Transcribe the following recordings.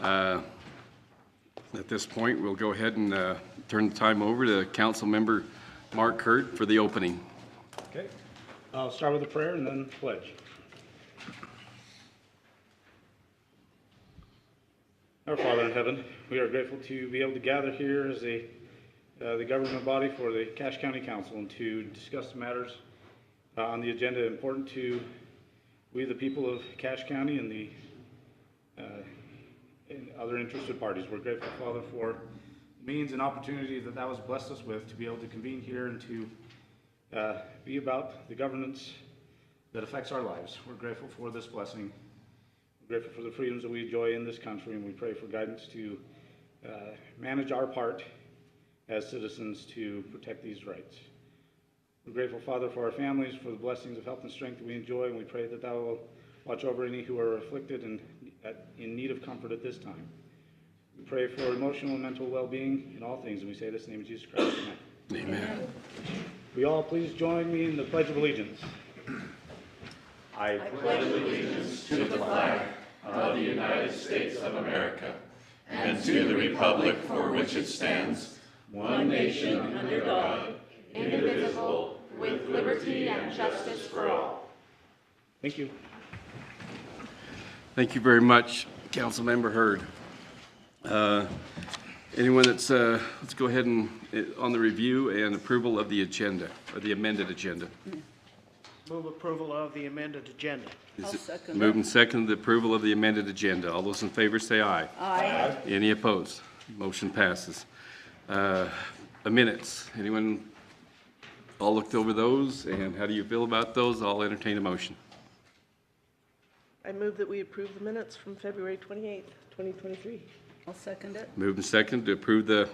At this point, we'll go ahead and turn the time over to Council Member Mark Hurt for the opening. Okay. I'll start with a prayer and then pledge. Our Father in heaven, we are grateful to be able to gather here as the government body for the Cache County Council and to discuss the matters on the agenda important to we the people of Cache County and the and other interested parties. We're grateful, Father, for means and opportunity that was blessed us with to be able to convene here and to be about the governance that affects our lives. We're grateful for this blessing. We're grateful for the freedoms that we enjoy in this country, and we pray for guidance to manage our part as citizens to protect these rights. We're grateful, Father, for our families, for the blessings of health and strength that we enjoy, and we pray that Thou will watch over any who are afflicted and in need of comfort at this time. We pray for emotional and mental well-being in all things, and we say this in the name of Jesus Christ. Amen. Amen. Will you all please join me in the Pledge of Allegiance? I pledge allegiance to the flag of the United States of America and to the republic for which it stands, one nation under God, indivisible, with liberty and justice for all. Thank you. Thank you very much, Councilmember Hurd. Anyone that's, let's go ahead and, on the review and approval of the agenda, or the amended agenda. Move approval of the amended agenda. Is I'll second moved that. and seconded the approval of the amended agenda. All those in favor say aye. Aye. Any opposed? Motion passes. Minutes. Anyone all looked over those, and how do you feel about those? I'll entertain a motion. I move that we approve the minutes from February 28th, 2023. I'll second it. Moved and seconded to approve the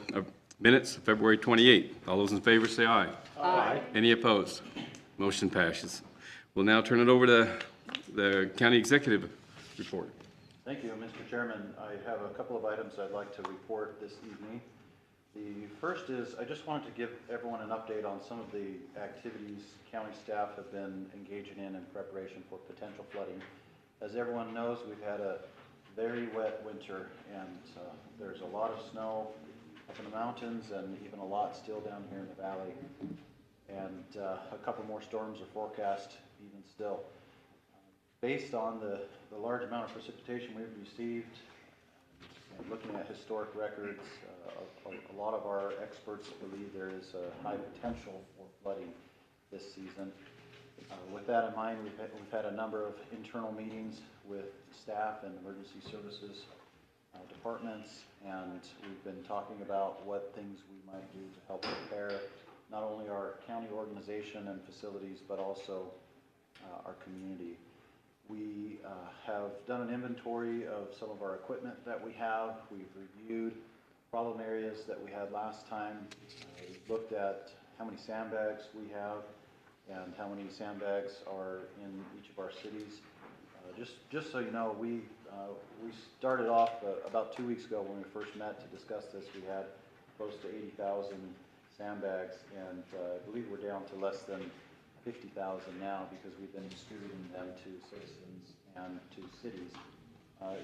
minutes of February 28th. All those in favor say aye. Aye. Any opposed? Motion passes. We'll now turn it over to the county executive report. Thank you, Mr. Chairman. I have a couple of items I'd like to report this evening. The first is I just wanted to give everyone an update on some of the activities county staff have been engaging in preparation for potential flooding. As everyone knows, we've had a very wet winter, and there's a lot of snow up in the mountains and even a lot still down here in the valley. And a couple more storms are forecast even still. Based on the large amount of precipitation we've received, and looking at historic records, a lot of our experts believe there is a high potential for flooding this season. With that in mind, we've had a number of internal meetings with staff and emergency services departments, and we've been talking about what things we might do to help prepare not only our county organization and facilities, but also our community. We have done an inventory of some of our equipment that we have. We've reviewed problem areas that we had last time. We looked at how many sandbags we have and how many sandbags are in each of our cities. Just so you know, we started off about 2 weeks ago when we first met to discuss this. We had close to 80,000 sandbags, and I believe we're down to less than 50,000 now because we've been distributing them to citizens and to cities.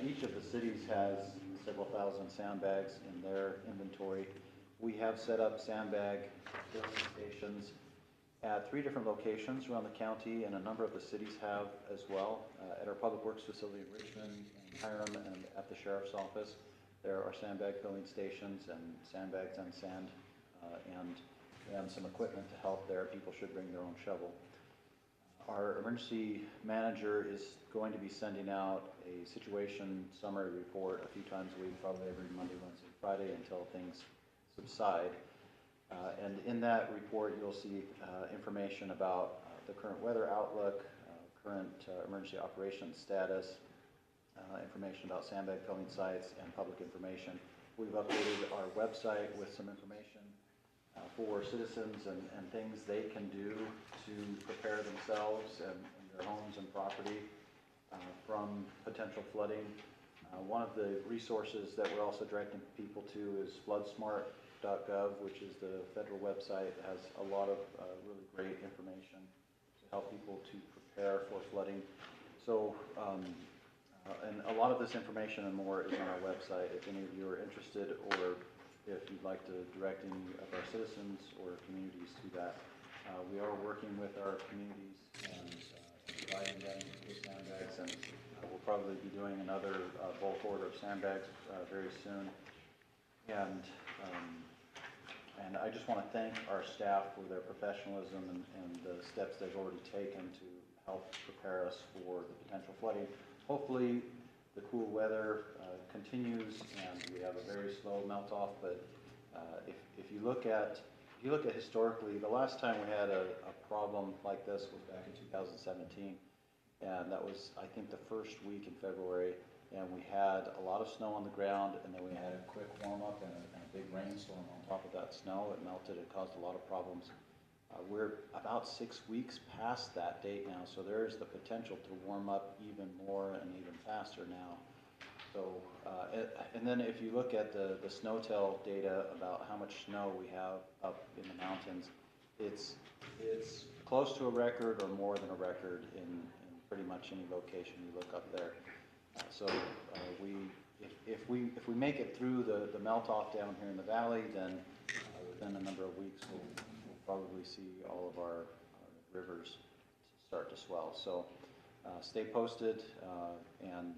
Each of the cities has several thousand sandbags in their inventory. We have set up sandbag filling stations at 3 different locations around the county, and a number of the cities have as well. At our Public Works facility in Richmond, and Hiram, and at the Sheriff's Office, there are sandbag filling stations and sandbags and sand, and some equipment to help there. People should bring their own shovel. Our emergency manager is going to be sending out a situation summary report a few times a week, probably every Monday, Wednesday, Friday, until things subside. And in that report, you'll see information about the current weather outlook, current emergency operations status, information about sandbag filling sites, and public information. We've updated our website with some information for citizens and things they can do to prepare themselves and their homes and property from potential flooding. One of the resources that we're also directing people to is floodsmart.gov, which is the federal website. It has a lot of really great information to help people to prepare for flooding. So And a lot of this information and more is on our website if any of you are interested, or if you'd like to direct any of our citizens or communities to that. We are working with our communities and providing them with sandbags, and we'll probably be doing another bulk order of sandbags very soon. And I just want to thank our staff for their professionalism and the steps they've already taken to help prepare us for the potential flooding. Hopefully, the cool weather continues and we have a very slow melt off. But if you look at historically, the last time we had a problem like this was back in 2017, and that was, I think, the first week in February. And we had a lot of snow on the ground, and then we had a quick warm-up and a big rainstorm on top of that snow. It melted, it caused a lot of problems. We're about 6 weeks past that date now, so there is the potential to warm up even more and even faster now. So, and then if you look at the SNOWTEL data about how much snow we have up in the mountains, it's close to a record or more than a record in pretty much any location you look up there. So if we make it through the melt off down here in the valley, then within a number of weeks we'll probably see all of our rivers start to swell. So stay posted, and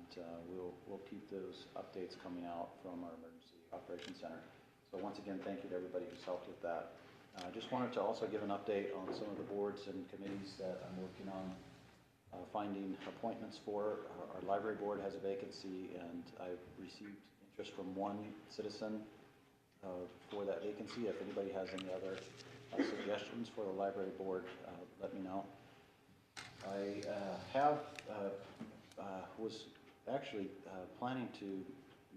we'll keep those updates coming out from our Emergency Operations Center. So once again, thank you to everybody who's helped with that. I just wanted to also give an update on some of the boards and committees that I'm working on finding appointments for. Our library board has a vacancy, and I've received interest from one citizen for that vacancy. If anybody has any other suggestions for the library board, let me know. I was actually planning to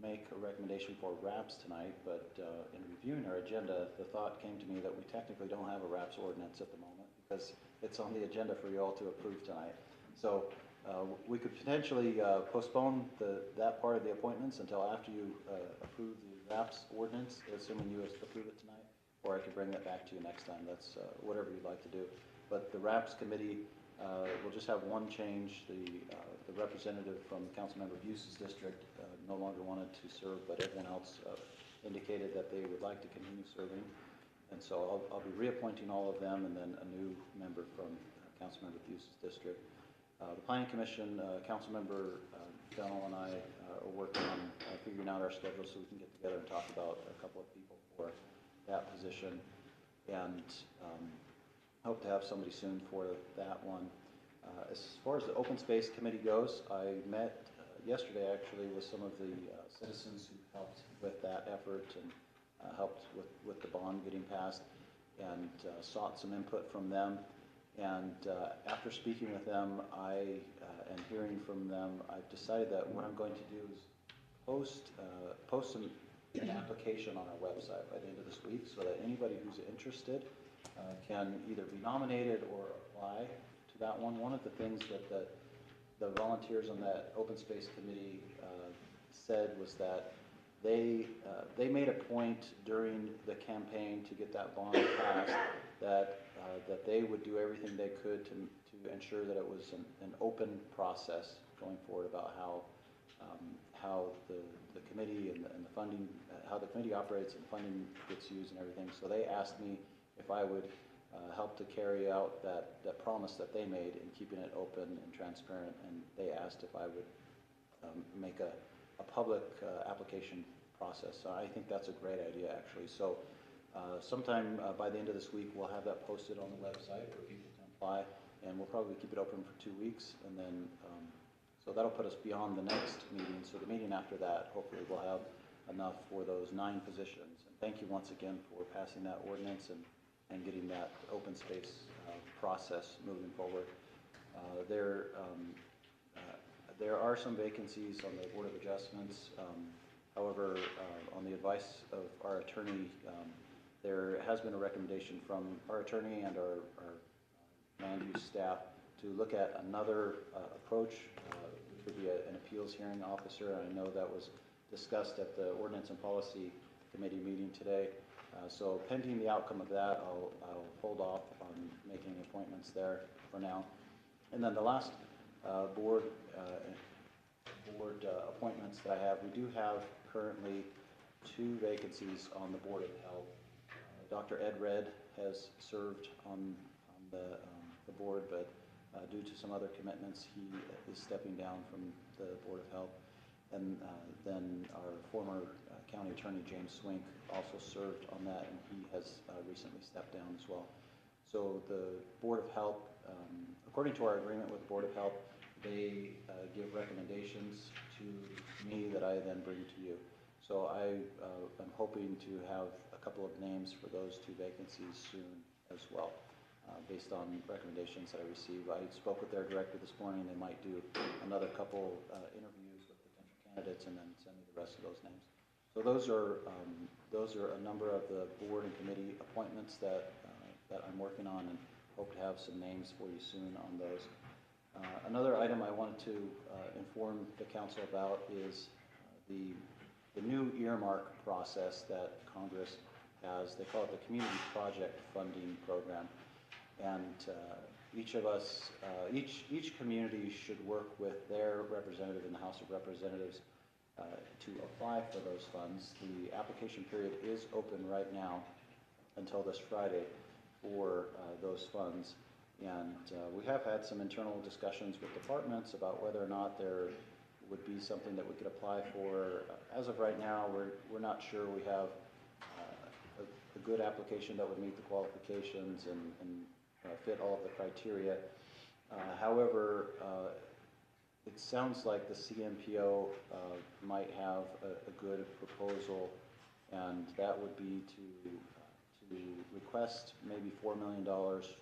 make a recommendation for RAPS tonight, but in reviewing our agenda, the thought came to me that we technically don't have a RAPS ordinance at the moment because it's on the agenda for you all to approve tonight. So we could potentially postpone that part of the appointments until after you approve the RAPS ordinance, assuming you approve it tonight, or I could bring that back to you next time. That's whatever you'd like to do. But the RAPS committee will just have one change. The representative from the Councilmember Buse's district no longer wanted to serve, but everyone else indicated that they would like to continue serving. And so I'll be reappointing all of them, and then a new member from Councilmember Buse's district. The Planning Commission, Councilmember Donnell and I are working on figuring out our schedule so we can get together and talk about a couple of people for that position, and hope to have somebody soon for that one. As far as the Open Space Committee goes, I met yesterday actually with some of the citizens who helped with that effort and helped with the bond getting passed, and sought some input from them. And after speaking with them, and hearing from them, I've decided that what I'm going to do is post an application on our website by the end of this week, so that anybody who's interested can either be nominated or apply to that one. One of the things that the volunteers on that Open Space Committee said was that they made a point during the campaign to get that bond passed that they would do everything they could to ensure that it was an open process going forward about how the committee and the funding, how the committee operates and funding gets used and everything. So they asked me if I would help to carry out that promise that they made in keeping it open and transparent, and they asked if I would make a public application process. So I think that's a great idea, actually. So sometime by the end of this week, we'll have that posted on the website for people to apply, and we'll probably keep it open for 2 weeks, and then so that'll put us beyond the next meeting. So the meeting after that, hopefully we'll have enough for those 9 positions. And thank you once again for passing that ordinance and getting that open space process moving forward. There are some vacancies on the Board of Adjustments. However, on the advice of our attorney, there has been a recommendation from our attorney and our land use staff to look at another approach, which would be an appeals hearing officer. I know that was discussed at the Ordinance and Policy Committee meeting today. So pending the outcome of that, I'll hold off on making appointments there for now. And then the last board board appointments that I have. We do have currently 2 vacancies on the Board of Health. Dr. Ed Red has served on the board, but due to some other commitments, he is stepping down from the Board of Health. And then our former county attorney, James Swink, also served on that, and he has recently stepped down as well. So the Board of Health, according to our agreement with the Board of Health, they give recommendations to me that I then bring to you. So I am hoping to have a couple of names for those 2 vacancies soon as well, based on recommendations that I receive. I spoke with their director this morning. They might do another couple interviews with potential candidates and then send me the rest of those names. So those are a number of the board and committee appointments that I'm working on, and hope to have some names for you soon on those. Another item I wanted to inform the council about is the new earmark process that Congress has. They call it the Community Project Funding Program. And each of us, each community should work with their representative in the House of Representatives to apply for those funds. The application period is open right now until this Friday for those funds. And we have had some internal discussions with departments about whether or not there would be something that we could apply for. As of right now, we're not sure we have a good application that would meet the qualifications and fit all of the criteria. However, it sounds like the CMPO might have a good proposal, and that would be to request maybe $4 million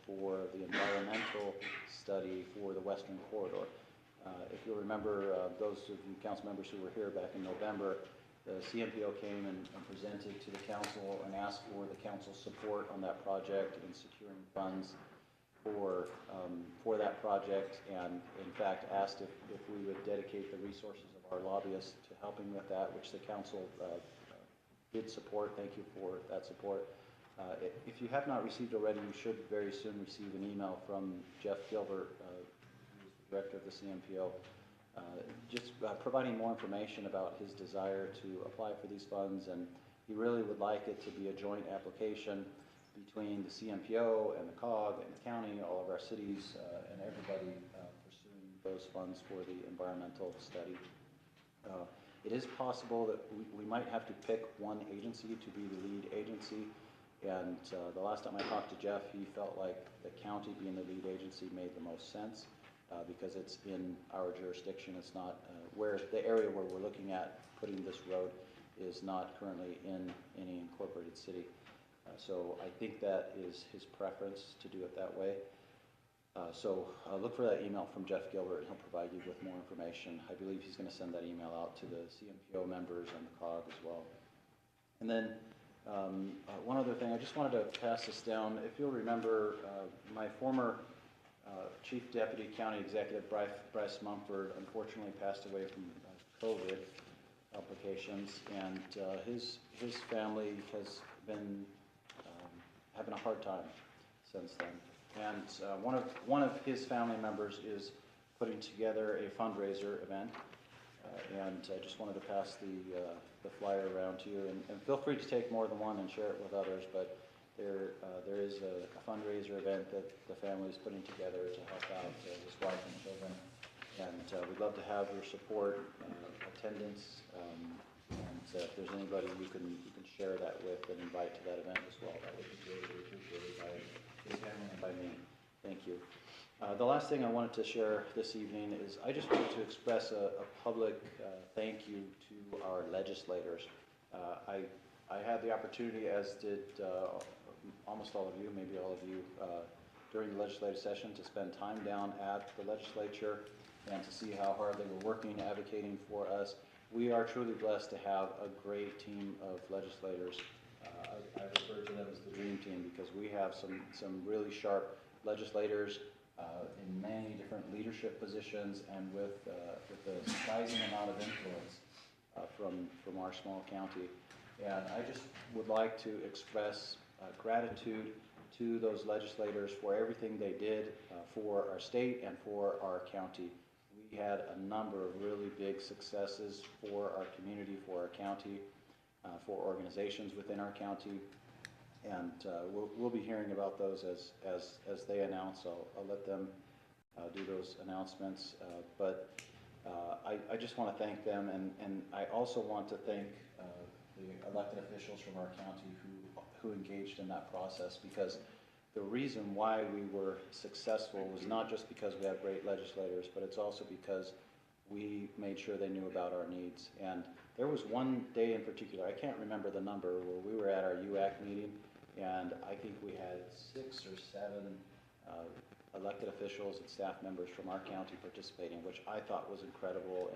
for the environmental study for the Western Corridor. If you'll remember, those of you council members who were here back in November, the CMPO came and presented to the council and asked for the council's support on that project in securing funds for that project, and in fact asked if we would dedicate the resources of our lobbyists to helping with that, which the council did support. Thank you for that support. If you have not received already, you should very soon receive an email from Jeff Gilbert, who is the director of the CMPO, just providing more information about his desire to apply for these funds, and he really would like it to be a joint application between the CMPO and the COG and the county, all of our cities, and everybody pursuing those funds for the environmental study. It is possible that we might have to pick one agency to be the lead agency. And the last time I talked to Jeff, he felt like the county being the lead agency made the most sense because it's in our jurisdiction. It's not where the area where we're looking at putting this road is not currently in any incorporated city. So I think that is his preference to do it that way. So look for that email from Jeff Gilbert, and he'll provide you with more information. I believe he's going to send that email out to the CMPO members and the COG as well. And then one other thing, I just wanted to pass this down. If you'll remember, my former Chief Deputy County Executive, Bryce Mumford, unfortunately passed away from COVID complications, and his family has been having a hard time since then. And one of his family members is putting together a fundraiser event, and I just wanted to pass the flyer around to you. And feel free to take more than one and share it with others. But there is a fundraiser event that the family is putting together to help out his wife and children. And we'd love to have your support, attendance, and if there's anybody you can share that with and invite to that event as well, that would be greatly appreciated by his family and by me. Thank you. The last thing I wanted to share this evening is I just wanted to express a public thank you to our legislators. I had the opportunity, as did almost all of you, maybe all of you, during the legislative session to spend time down at the legislature and to see how hard they were working, advocating for us. We are truly blessed to have a great team of legislators. I refer to them as the dream team because we have some really sharp legislators in many different leadership positions and with a surprising amount of influence from our small county. And I just would like to express gratitude to those legislators for everything they did for our state and for our county. we had a number of really big successes for our community, for our county, for organizations within our county. And we'll be hearing about those as they announce. I'll let them do those announcements. But I just want to thank them, and I also want to thank the elected officials from our county who engaged in that process, because the reason why we were successful was not just because we have great legislators, but it's also because we made sure they knew about our needs. And there was one day in particular, I can't remember the number, where we were at our UAC meeting, and I think we had 6 or 7 elected officials and staff members from our county participating, which I thought was incredible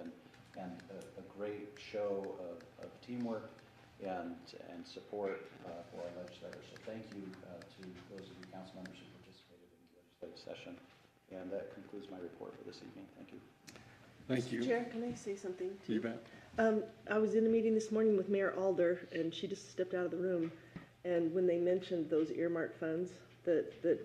and a great show of teamwork and support for our legislators. So thank you to those of you council members who participated in the legislative session. And that concludes my report for this evening. Thank you. Thank you. Chair, can I say something? You bet. I was in a meeting this morning with Mayor Alder, and she just stepped out of the room. And when they mentioned those earmark funds that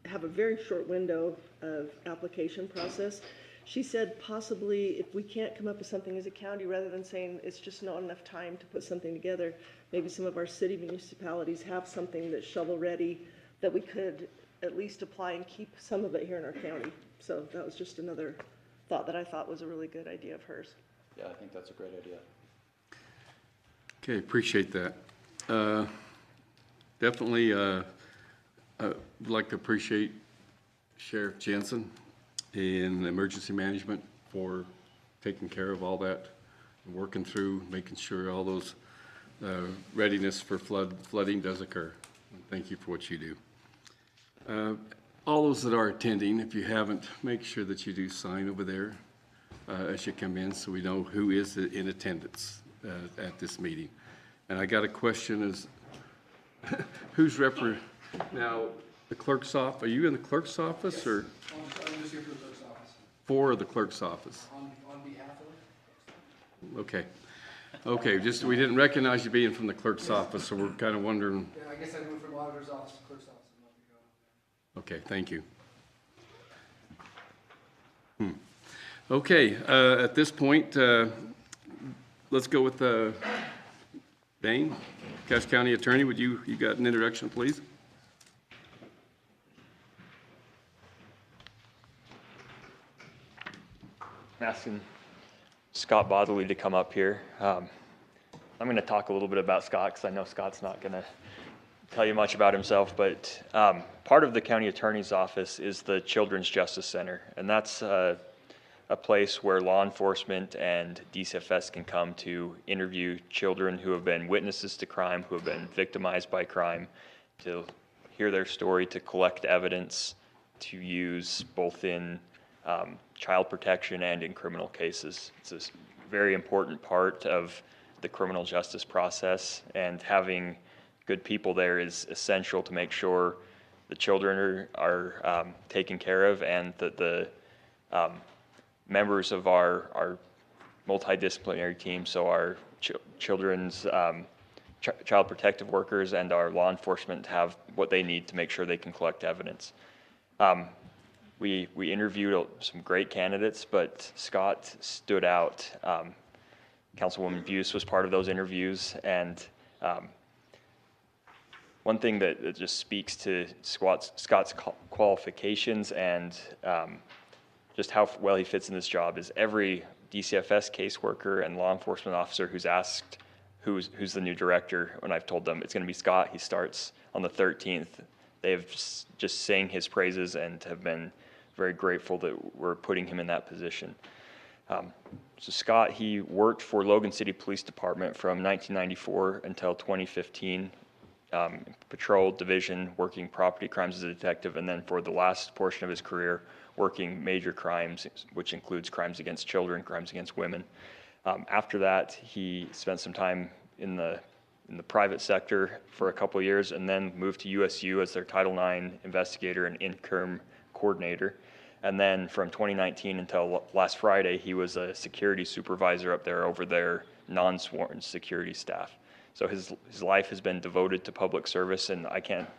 have a very short window of application process, she said possibly if we can't come up with something as a county, rather than saying it's just not enough time to put something together, maybe some of our city municipalities have something that's shovel ready that we could at least apply and keep some of it here in our county. So that was just another thought that I thought was a really good idea of hers. Yeah, I think that's a great idea. Okay, appreciate that. Definitely would like to appreciate Sheriff Jensen in emergency management for taking care of all that, and working through, making sure all those readiness for flooding does occur. Thank you for what you do. All those that are attending, if you haven't, make sure that you do sign over there as you come in, so we know who is in attendance at this meeting. And I got a question: is who's now the clerk's office? Are you in the clerk's office, or? I'm just here for the clerk's office. For the clerk's office. On behalf of. Okay. Okay, just, we didn't recognize you being from the clerk's office, so we're kind of wondering. Yeah, I guess I moved from auditor's office to clerk's office. I'm not gonna go. Okay, thank you. Okay, at this point, let's go with Dane, Cache County Attorney. Would you got an introduction, please? I'm asking Scott Bodley to come up here. I'm going to talk a little bit about Scott because I know Scott's not going to tell you much about himself, but part of the county attorney's office is the Children's Justice Center, and that's a place where law enforcement and DCFS can come to interview children who have been witnesses to crime, who have been victimized by crime, to hear their story, to collect evidence to use both in child protection and in criminal cases. It's a very important part of the criminal justice process, and having good people there is essential to make sure the children are taken care of, and that the members of our multidisciplinary team, so our children's child protective workers and our law enforcement, have what they need to make sure they can collect evidence. We interviewed some great candidates, but Scott stood out. Councilwoman Buse was part of those interviews, and one thing that just speaks to Scott's qualifications and just how well he fits in this job is every DCFS caseworker and law enforcement officer who's asked who's the new director, when I've told them it's going to be Scott, he starts on the 13th, they have just sang his praises and have been very grateful that we're putting him in that position. So Scott, he worked for Logan City Police Department from 1994 until 2015, patrol division, working property crimes as a detective, and then for the last portion of his career, working major crimes, which includes crimes against children, crimes against women. After that, he spent some time in the private sector for a couple of years, and then moved to USU as their Title IX investigator and interim coordinator. And then from 2019 until last Friday, he was a security supervisor up there over their non-sworn security staff. So his life has been devoted to public service, and I can't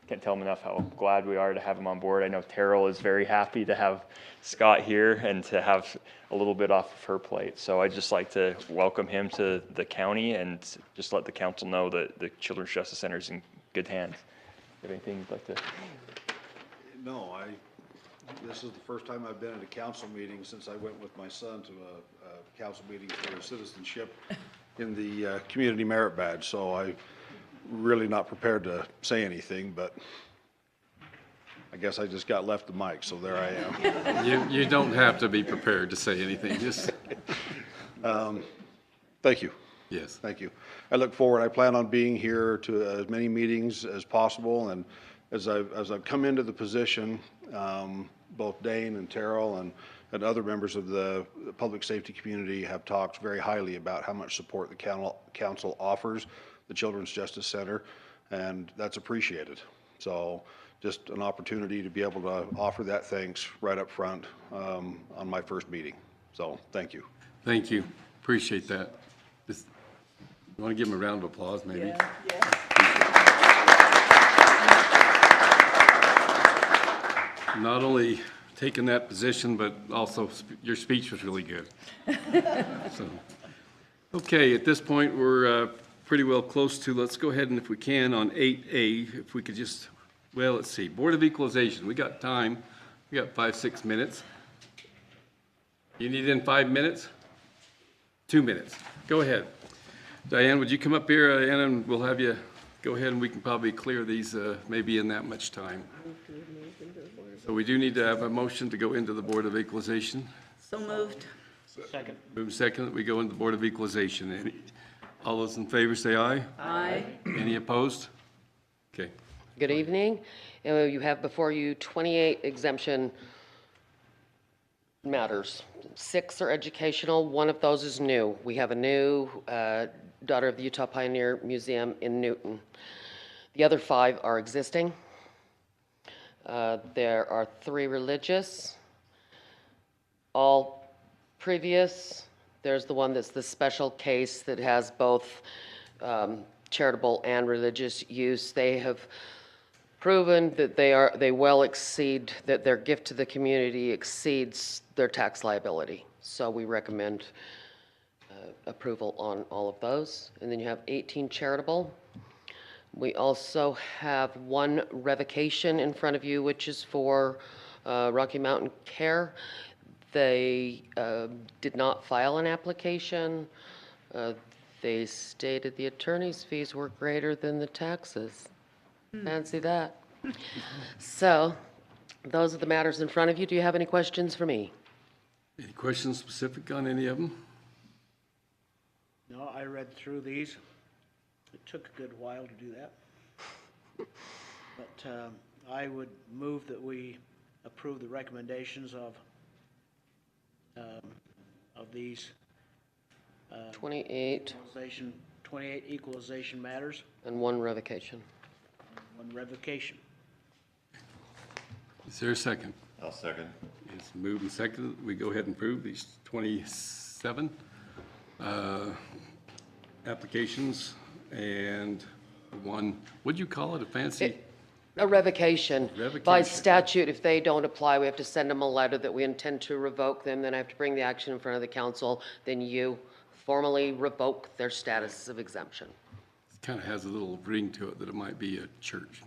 can't tell him enough how glad we are to have him on board. I know Terrell is very happy to have Scott here and to have a little bit off of her plate. So I'd just like to welcome him to the county and just let the council know that the Children's Justice Center is in good hands. You have anything you'd like to? No, this is the first time I've been at a council meeting since I went with my son to a council meeting for citizenship in the community merit badge, so I'm really not prepared to say anything, but I guess I just got left the mic, so there I am. You don't have to be prepared to say anything, just, Thank you. yes. Thank you. I look forward, I plan on being here to as many meetings as possible, and as I've come into the position, both Dane and Terrell and other members of the public safety community have talked very highly about how much support the council offers the Children's Justice Center, and that's appreciated. So just an opportunity to be able to offer that thanks right up front on my first meeting. So thank you. Thank you. Appreciate that. Just, you want to give him a round of applause, maybe? Not only taking that position, but also your speech was really good. So, okay, at this point, we're pretty well close to, let's go ahead and if we can, on 8A, if we could just, well, let's see, Board of Equalization. We got time. We got 5-6 minutes. You need in 5 minutes? 2 minutes. Go ahead. Diane, would you come up here, Diane, and we'll have you go ahead and we can probably clear these maybe in that much time. So we do need to have a motion to go into the Board of Equalization. So moved. Second. Move second that we go into the Board of Equalization. All those in favor say aye. Aye. Any opposed? Okay. Good evening. You have before you 28 exemption matters. 6 are educational. 1 of those is new. We have a new Daughter of the Utah Pioneer Museum in Newton. The other 5 are existing. There are 3 religious, all previous. There's the one that's the special case that has both charitable and religious use. They have proven that they well exceed, that their gift to the community exceeds their tax liability. So we recommend approval on all of those. And then you have 18 charitable. We also have 1 revocation in front of you, which is for Rocky Mountain Care. They did not file an application. They stated the attorney's fees were greater than the taxes. Fancy that. So those are the matters in front of you. Do you have any questions for me? Any questions specific on any of them? No, I read through these. It took a good while to do that. But I would move that we approve the recommendations of these 28 28 equalization matters, and 1 revocation. 1 revocation. Is there a second? I'll second. It's moved and seconded. We go ahead and approve these 27 applications and 1, what'd you call it, a fancy? A revocation. By Revocation. statute, if they don't apply, we have to send them a letter that we intend to revoke them, then I have to bring the action in front of the council, then you formally revoke their status of exemption. Kind of has a little ring to it that it might be a church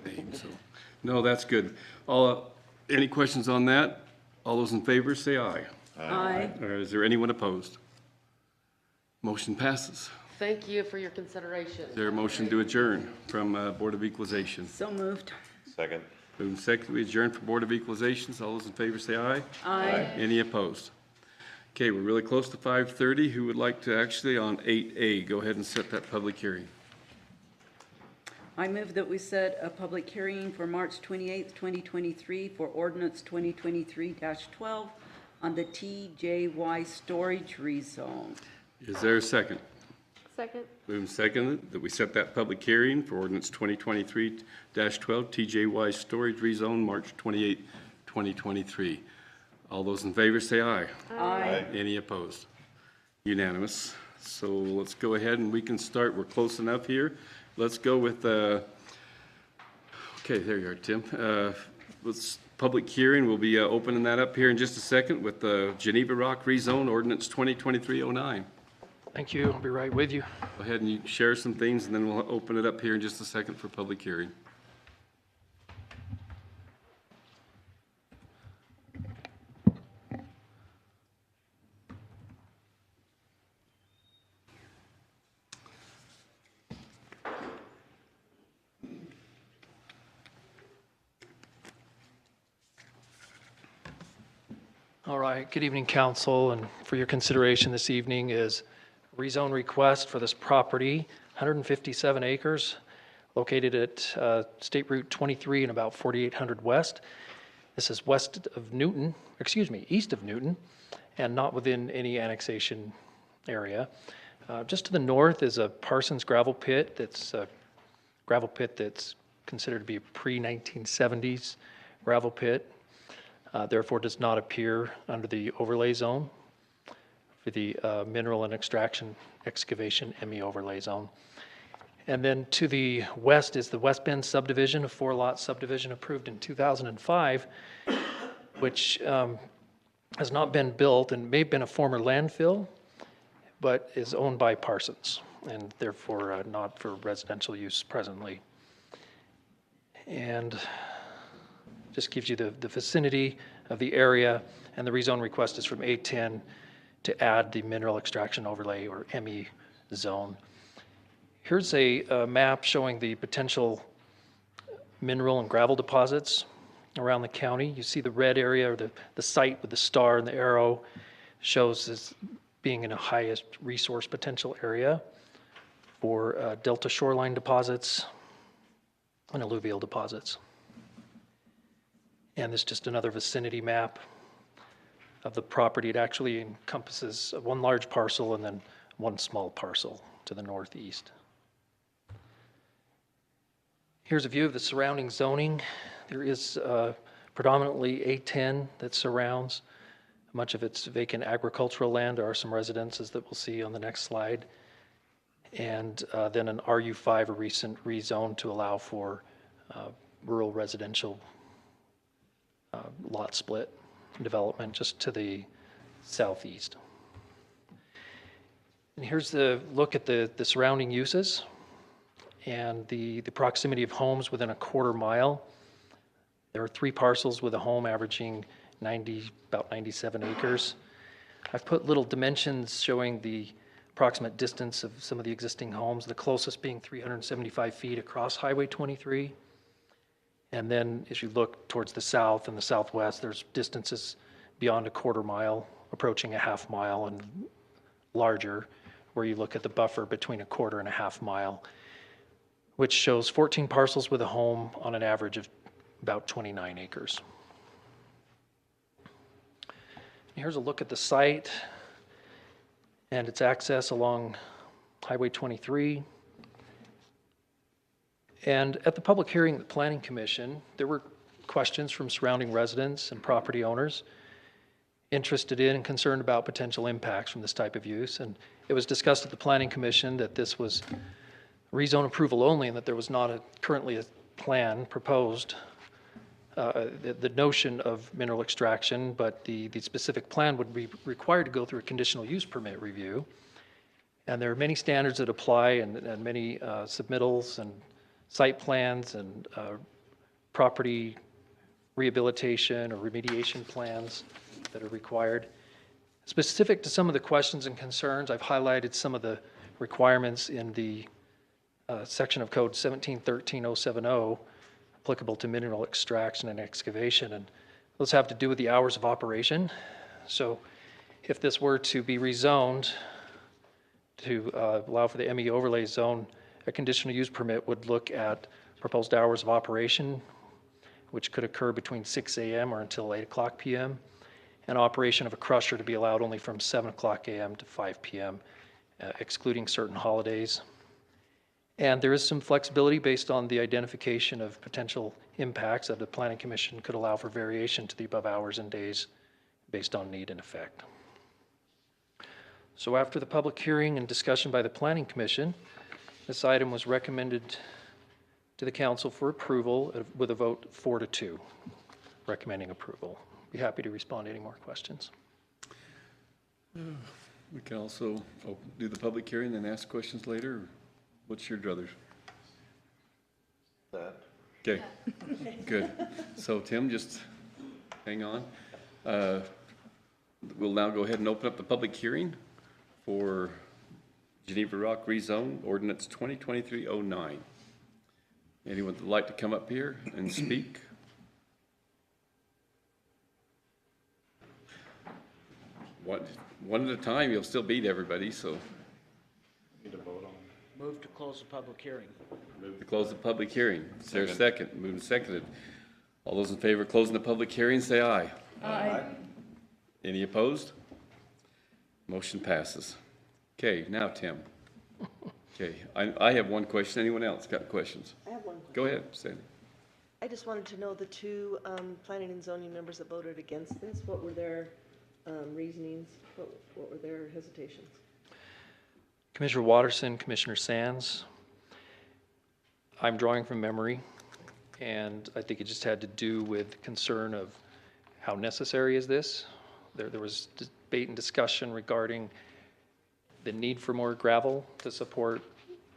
name, so. No, that's good. Any questions on that? All those in favor, say aye. Aye. Or is there anyone opposed? Motion passes. Thank you for your consideration. Is there a motion to adjourn from Board of Equalization? So moved. Second. Moving second, we adjourn for Board of Equalizations. All those in favor say aye. Aye. Any opposed? Okay, we're really close to 5:30. Who would like to actually, on 8A, go ahead and set that public hearing? I move that we set a public hearing for March 28th, 2023 for ordinance 2023-12 on the TJY storage rezone. Is there a second? Second. Moving second, that we set that public hearing for ordinance 2023-12 TJY storage rezone, March 28, 2023. All those in favor say aye. Aye. Any opposed? Unanimous. So let's go ahead and we can start. We're close enough here. Let's go with Okay, there you are, Tim. Public hearing, we'll be opening that up here in just a second with the Geneva Rock rezone ordinance 2023-09. Thank you. I'll be right with you. Go ahead and you share some things, and then we'll open it up here in just a second for public hearing. All right. Good evening, council. And for your consideration this evening is a rezone request for this property, 157 acres, located at State Route 23 and about 4800 West. This is east of Newton, and not within any annexation area. Just to the north is a Parsons gravel pit that's considered to be a pre-1970s gravel pit. Therefore does not appear under the overlay zone for the mineral and extraction excavation ME overlay zone. And then to the west is the West Bend subdivision, a 4-lot subdivision approved in 2005, which has not been built and may have been a former landfill, but is owned by Parsons and therefore not for residential use presently. And just gives you the vicinity of the area, and the rezone request is from A10 to add the mineral extraction overlay or ME zone. Here's a map showing the potential mineral and gravel deposits around the county. You see the red area, or the site with the star and the arrow shows as being in a highest resource potential area for delta shoreline deposits and alluvial deposits. And this is just another vicinity map of the property. It actually encompasses one large parcel and then one small parcel to the northeast. Here's a view of the surrounding zoning. There is predominantly A10 that surrounds. Much of it's vacant agricultural land. There are some residences that we'll see on the next slide. And then an RU5, a recent rezone to allow for rural residential lot split development just to the southeast. And here's the look at the surrounding uses and the proximity of homes within a quarter mile. There are 3 parcels with a home averaging about 97 acres. I've put little dimensions showing the approximate distance of some of the existing homes, the closest being 375 feet across Highway 23. And then as you look towards the south and the southwest, there's distances beyond a quarter mile, approaching a half mile and larger, where you look at the buffer between a quarter and a half mile, which shows 14 parcels with a home on an average of about 29 acres. Here's a look at the site and its access along Highway 23. And at the public hearing at the Planning Commission, there were questions from surrounding residents and property owners interested in and concerned about potential impacts from this type of use. And it was discussed at the Planning Commission that this was rezone approval only and that there was not currently a plan proposed, the notion of mineral extraction, but the specific plan would be required to go through a conditional use permit review. And there are many standards that apply and many submittals and site plans and property rehabilitation or remediation plans that are required. Specific to some of the questions and concerns, I've highlighted some of the requirements in the section of code 1713-070 applicable to mineral extraction and excavation, and those have to do with the hours of operation. So if this were to be rezoned to allow for the ME overlay zone, a conditional use permit would look at proposed hours of operation, which could occur between 6 a.m. or until 8 o'clock p.m., and operation of a crusher to be allowed only from 7 o'clock a.m. to 5 p.m., excluding certain holidays. And there is some flexibility based on the identification of potential impacts that the Planning Commission could allow for variation to the above hours and days based on need and effect. So after the public hearing and discussion by the Planning Commission, this item was recommended to the council for approval with a vote 4-2, recommending approval. Be happy to respond to any more questions. We can also do the public hearing and ask questions later. What's your druthers? That. Okay, good. So Tim, just hang on. We'll now go ahead and open up the public hearing for Geneva Rock rezone ordinance 2023-09. Anyone would like to come up here and speak? One at a time, you'll still beat everybody, so. Need to vote on. Move to close the public hearing. Move to close the public hearing. Is there a second? Moved and seconded. All those in favor of closing the public hearing, say aye. Aye. Any opposed? Motion passes. Okay, now Tim. Okay, I have one question. Anyone else got questions? I have one question. Go ahead, Sandy. I just wanted to know the two planning and zoning members that voted against this, what were their reasonings? What were their hesitations? Commissioner Watterson, Commissioner Sands. I'm drawing from memory, and I think it just had to do with concern of how necessary is this. There was debate and discussion regarding the need for more gravel to support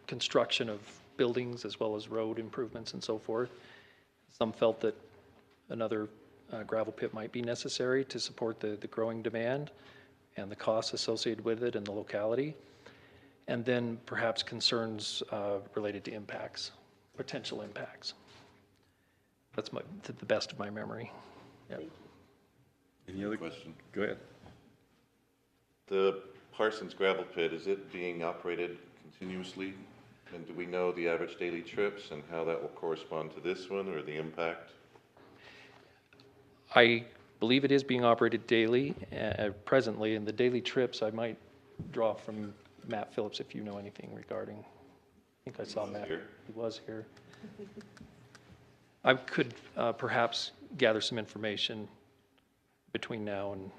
construction of buildings as well as road improvements and so forth. Some felt that another gravel pit might be necessary to support the growing demand and the costs associated with it in the locality. And then perhaps concerns related to impacts, potential impacts. That's to the best of my memory. Yep. Any other Question. Go ahead. The Parsons gravel pit, is it being operated continuously? And do we know the average daily trips and how that will correspond to this one or the impact? I believe it is being operated daily, presently, and the daily trips I might draw from Matt Phillips if you know anything regarding. I think I saw Matt. Here. He was here. I could perhaps gather some information between now and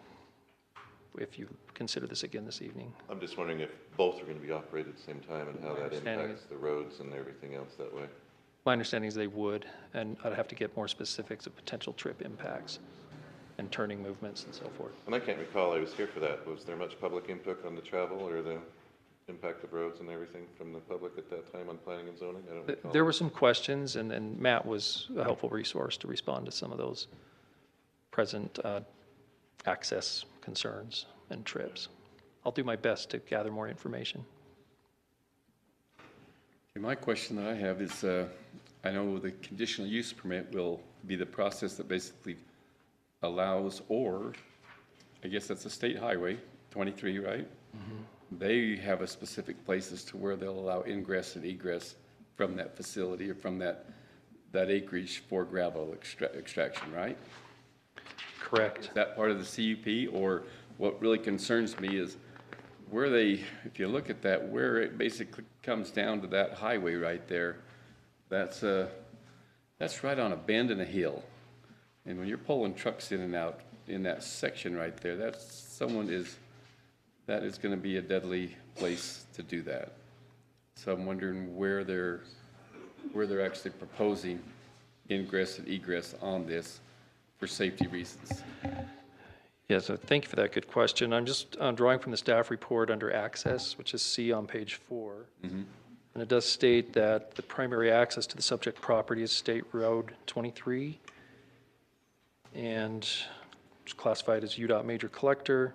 if you consider this again this evening. I'm just wondering if both are going to be operated at the same time and how that understanding impacts the roads and everything else that way. My understanding is they would, and I'd have to get more specifics of potential trip impacts and turning movements and so forth. And I can't recall I was here for that. Was there much public input on the travel or the impact of roads and everything from the public at that time on planning and zoning? I don't recall. There were some questions, and Matt was a helpful resource to respond to some of those present access concerns and trips. I'll do my best to gather more information. Okay, my question that I have is, I know the conditional use permit will be the process that basically allows, or I guess that's a state highway, 23, right? Mm-hmm. They have a specific place as to where they'll allow ingress and egress from that facility or from that acreage for gravel extraction, right? Correct. Is that part of the CUP, or what really concerns me is where they, if you look at that, where it basically comes down to that highway right there, that's right on a bend in a hill. And when you're pulling trucks in and out in that section right there, that is going to be a deadly place to do that. So I'm wondering where they're actually proposing ingress and egress on this for safety reasons. Yes, thank you for that good question. I'm just drawing from the staff report under access, which is C on page 4. Mm-hmm. And it does state that the primary access to the subject property is State Road 23, and it's classified as UDOT major collector,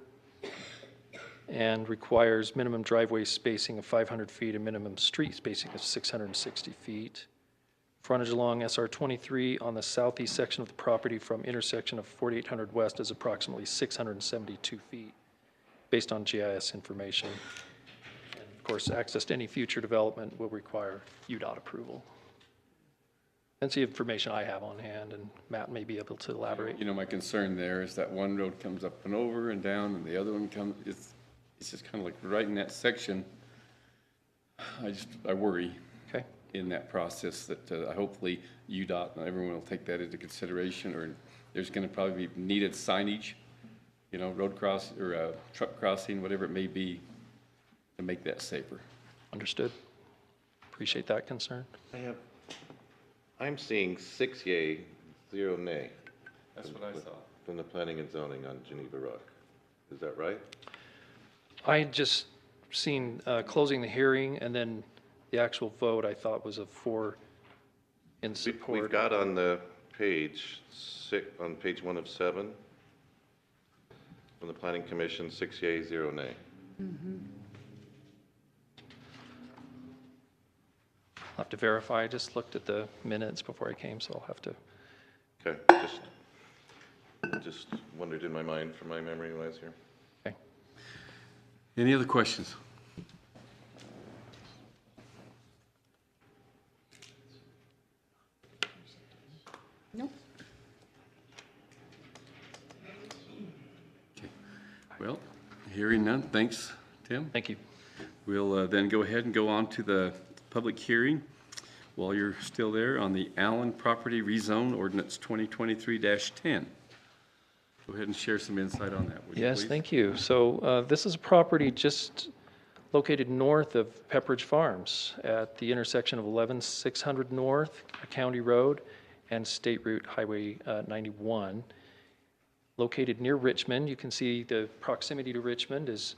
and requires minimum driveway spacing of 500 feet and minimum street spacing of 660 feet. Frontage along SR 23 on the southeast section of the property from intersection of 4800 West is approximately 672 feet, based on GIS information. And of course, access to any future development will require UDOT approval. That's the information I have on hand, and Matt may be able to elaborate. You know, my concern there is that one road comes up and over and down, and the other one comes, it's just kind of like right in that section. I worry. Okay. In that process that hopefully UDOT and everyone will take that into consideration, or there's going to probably be needed signage, you know, road cross or truck crossing, whatever it may be, to make that safer. Understood. Appreciate that concern. I have I'm seeing 6 yea, 0 nay. That's what I saw. From the planning and zoning on Geneva Rock. Is that right? I had just seen closing the hearing, and then the actual vote I thought was a 4 in support. We've got on the page, on page 1 of 7, from the planning commission, 6 yea, 0 nay. I'll have to verify. I just looked at the minutes before I came, so I'll have to. Okay, just wondered in my mind for my memory when I was here. Okay. Any other questions? Nope. Okay. Well, hearing none, thanks, Tim. Thank you. We'll then go ahead and go on to the public hearing. While you're still there, on the Allen Property Rezone Ordinance 2023-10. Go ahead and share some insight on that, would you Yes, please? thank you. So this is a property just located north of Pepperidge Farms at the intersection of 11600 North, a county road, and State Route Highway 91. Located near Richmond, you can see the proximity to Richmond is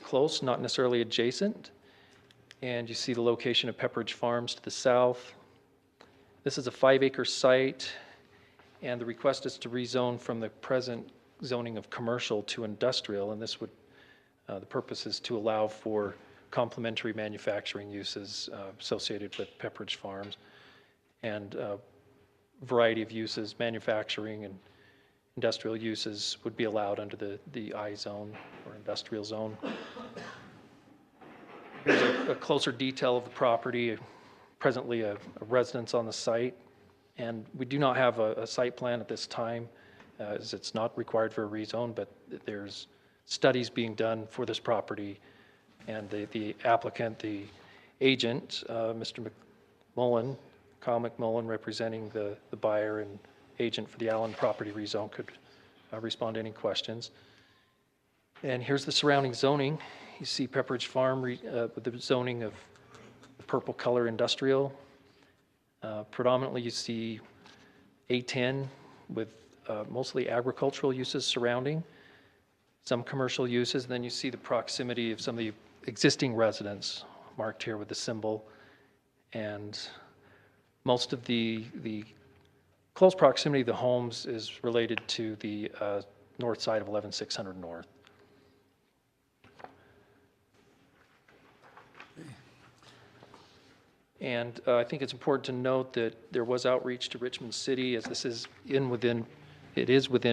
close, not necessarily adjacent. And you see the location of Pepperidge Farms to the south. This is a 5-acre site, and the request is to rezone from the present zoning of commercial to industrial, and this would, the purpose is to allow for complementary manufacturing uses associated with Pepperidge Farms, and a variety of uses, manufacturing and industrial uses would be allowed under the I zone or industrial zone. Here's a closer detail of the property. Presently a residence on the site, and we do not have a site plan at this time, as it's not required for a rezone, but there's studies being done for this property, and the applicant, the agent, Mr. McMullen, Kyle McMullen, representing the buyer and agent for the Allen property rezone, could respond to any questions. And here's the surrounding zoning. You see Pepperidge Farm with the zoning of the purple color industrial. Predominantly you see A10 with mostly agricultural uses surrounding, some commercial uses, and then you see the proximity of some of the existing residents marked here with the symbol. And most of the close proximity of the homes is related to the north side of 11600 North. And I think it's important to note that there was outreach to Richmond City, as this is within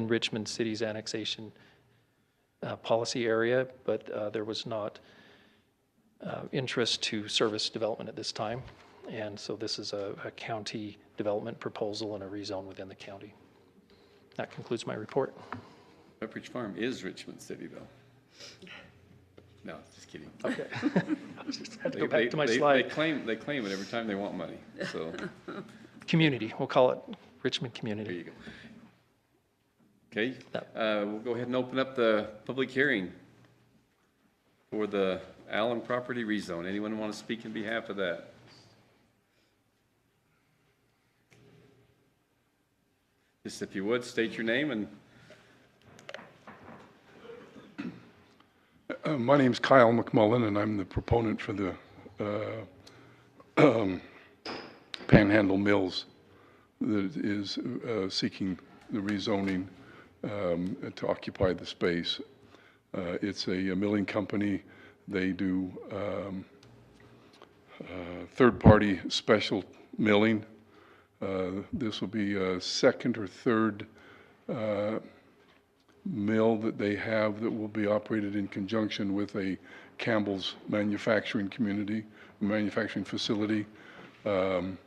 Richmond City's annexation policy area, but there was not interest to service development at this time. And so this is a county development proposal and a rezone within the county. That concludes my report. Pepperidge Farm is Richmond City, though. No, just kidding. Okay. I just had to go back to my slide. They claim it every time they want money, so. Community, we'll call it Richmond Community. There you go. Okay, we'll go ahead and open up the public hearing for the Allen property rezone. Anyone want to speak in behalf of that? Just if you would, state your name and. My name's Kyle McMullen, and I'm the proponent for the Panhandle Mills that is seeking the rezoning to occupy the space. It's a milling company. They do third-party special milling. This will be a second or third mill that they have that will be operated in conjunction with a Campbell's manufacturing facility. The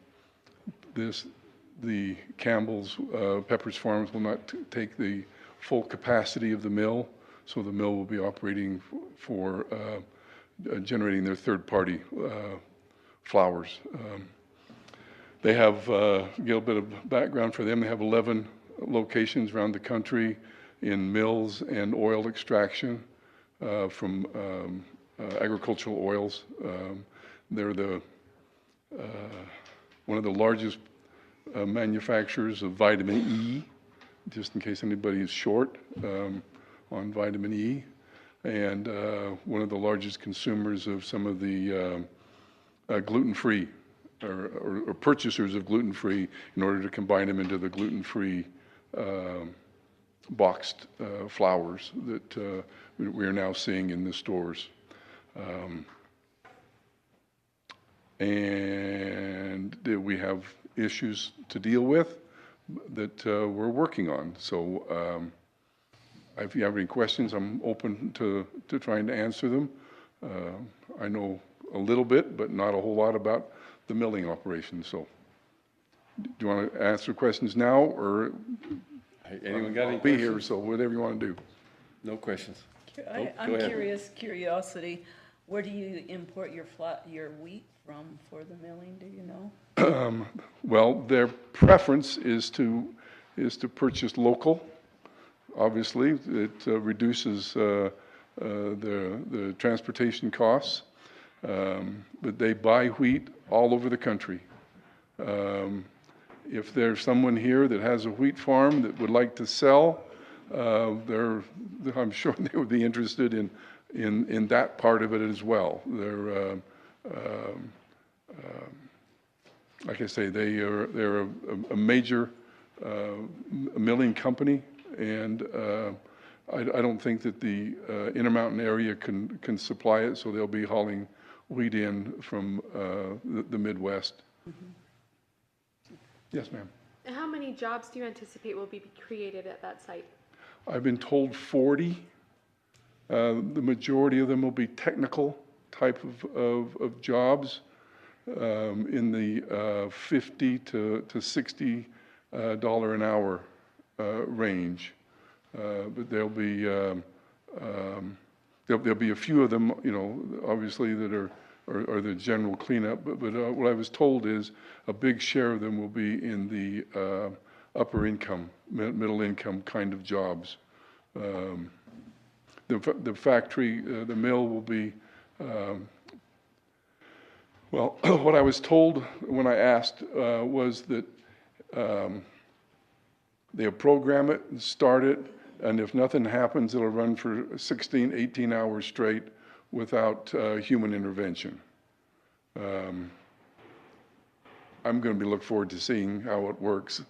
Campbell's Pepperidge Farms will not take the full capacity of the mill, so the mill will be operating for generating their third-party flours. They have a little bit of background for them. They have 11 locations around the country in mills and oil extraction from agricultural oils. They're the one of the largest manufacturers of vitamin E, just in case anybody is short on vitamin E, and one of the largest consumers of some of the gluten-free or purchasers of gluten-free in order to combine them into the gluten-free boxed flours that we are now seeing in the stores. And we have issues to deal with that we're working on. So if you have any questions, I'm open to trying to answer them. I know a little bit, but not a whole lot about the milling operation. So do you want to answer questions now, or Anyone got any be here, questions? so whatever you want to do. No questions. I'm go ahead. curiosity, where do you import your wheat from for the milling, do you know? Well, their preference is to purchase local. Obviously, it reduces the transportation costs, but they buy wheat all over the country. If there's someone here that has a wheat farm that would like to sell, I'm sure they would be interested in that part of it as well. They're like I say, they're a major milling company, and I don't think that the Intermountain area can supply it, so they'll be hauling wheat in from the Midwest. Mm-hmm. Yes, ma'am. And how many jobs do you anticipate will be created at that site? I've been told 40. The majority of them will be technical type of jobs in the $50 to $60 an hour range. But there'll be a few of them, you know, obviously that are the general cleanup. But what I was told is a big share of them will be in the upper income, middle income kind of jobs. The factory, the mill will be, well, what I was told when I asked was that they'll program it and start it, and if nothing happens, it'll run for 16, 18 hours straight without human intervention. I'm going to look forward to seeing how it works.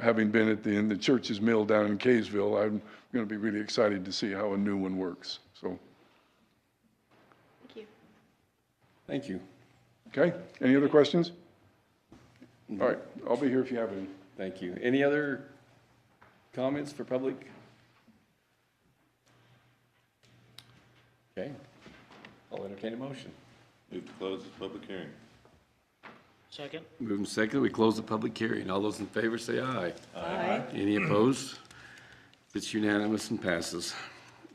Having been in the church's mill down in Kaysville, I'm going to be really excited to see how a new one works. So, Thank you. Thank you. okay, any other questions? All right, I'll be here if you have any. Thank you. Any other comments for public? Okay, I'll entertain a motion. Move to close this public hearing. Second? Moving second, we close the public hearing. All those in favor say aye. Aye. Any opposed? It's unanimous and passes.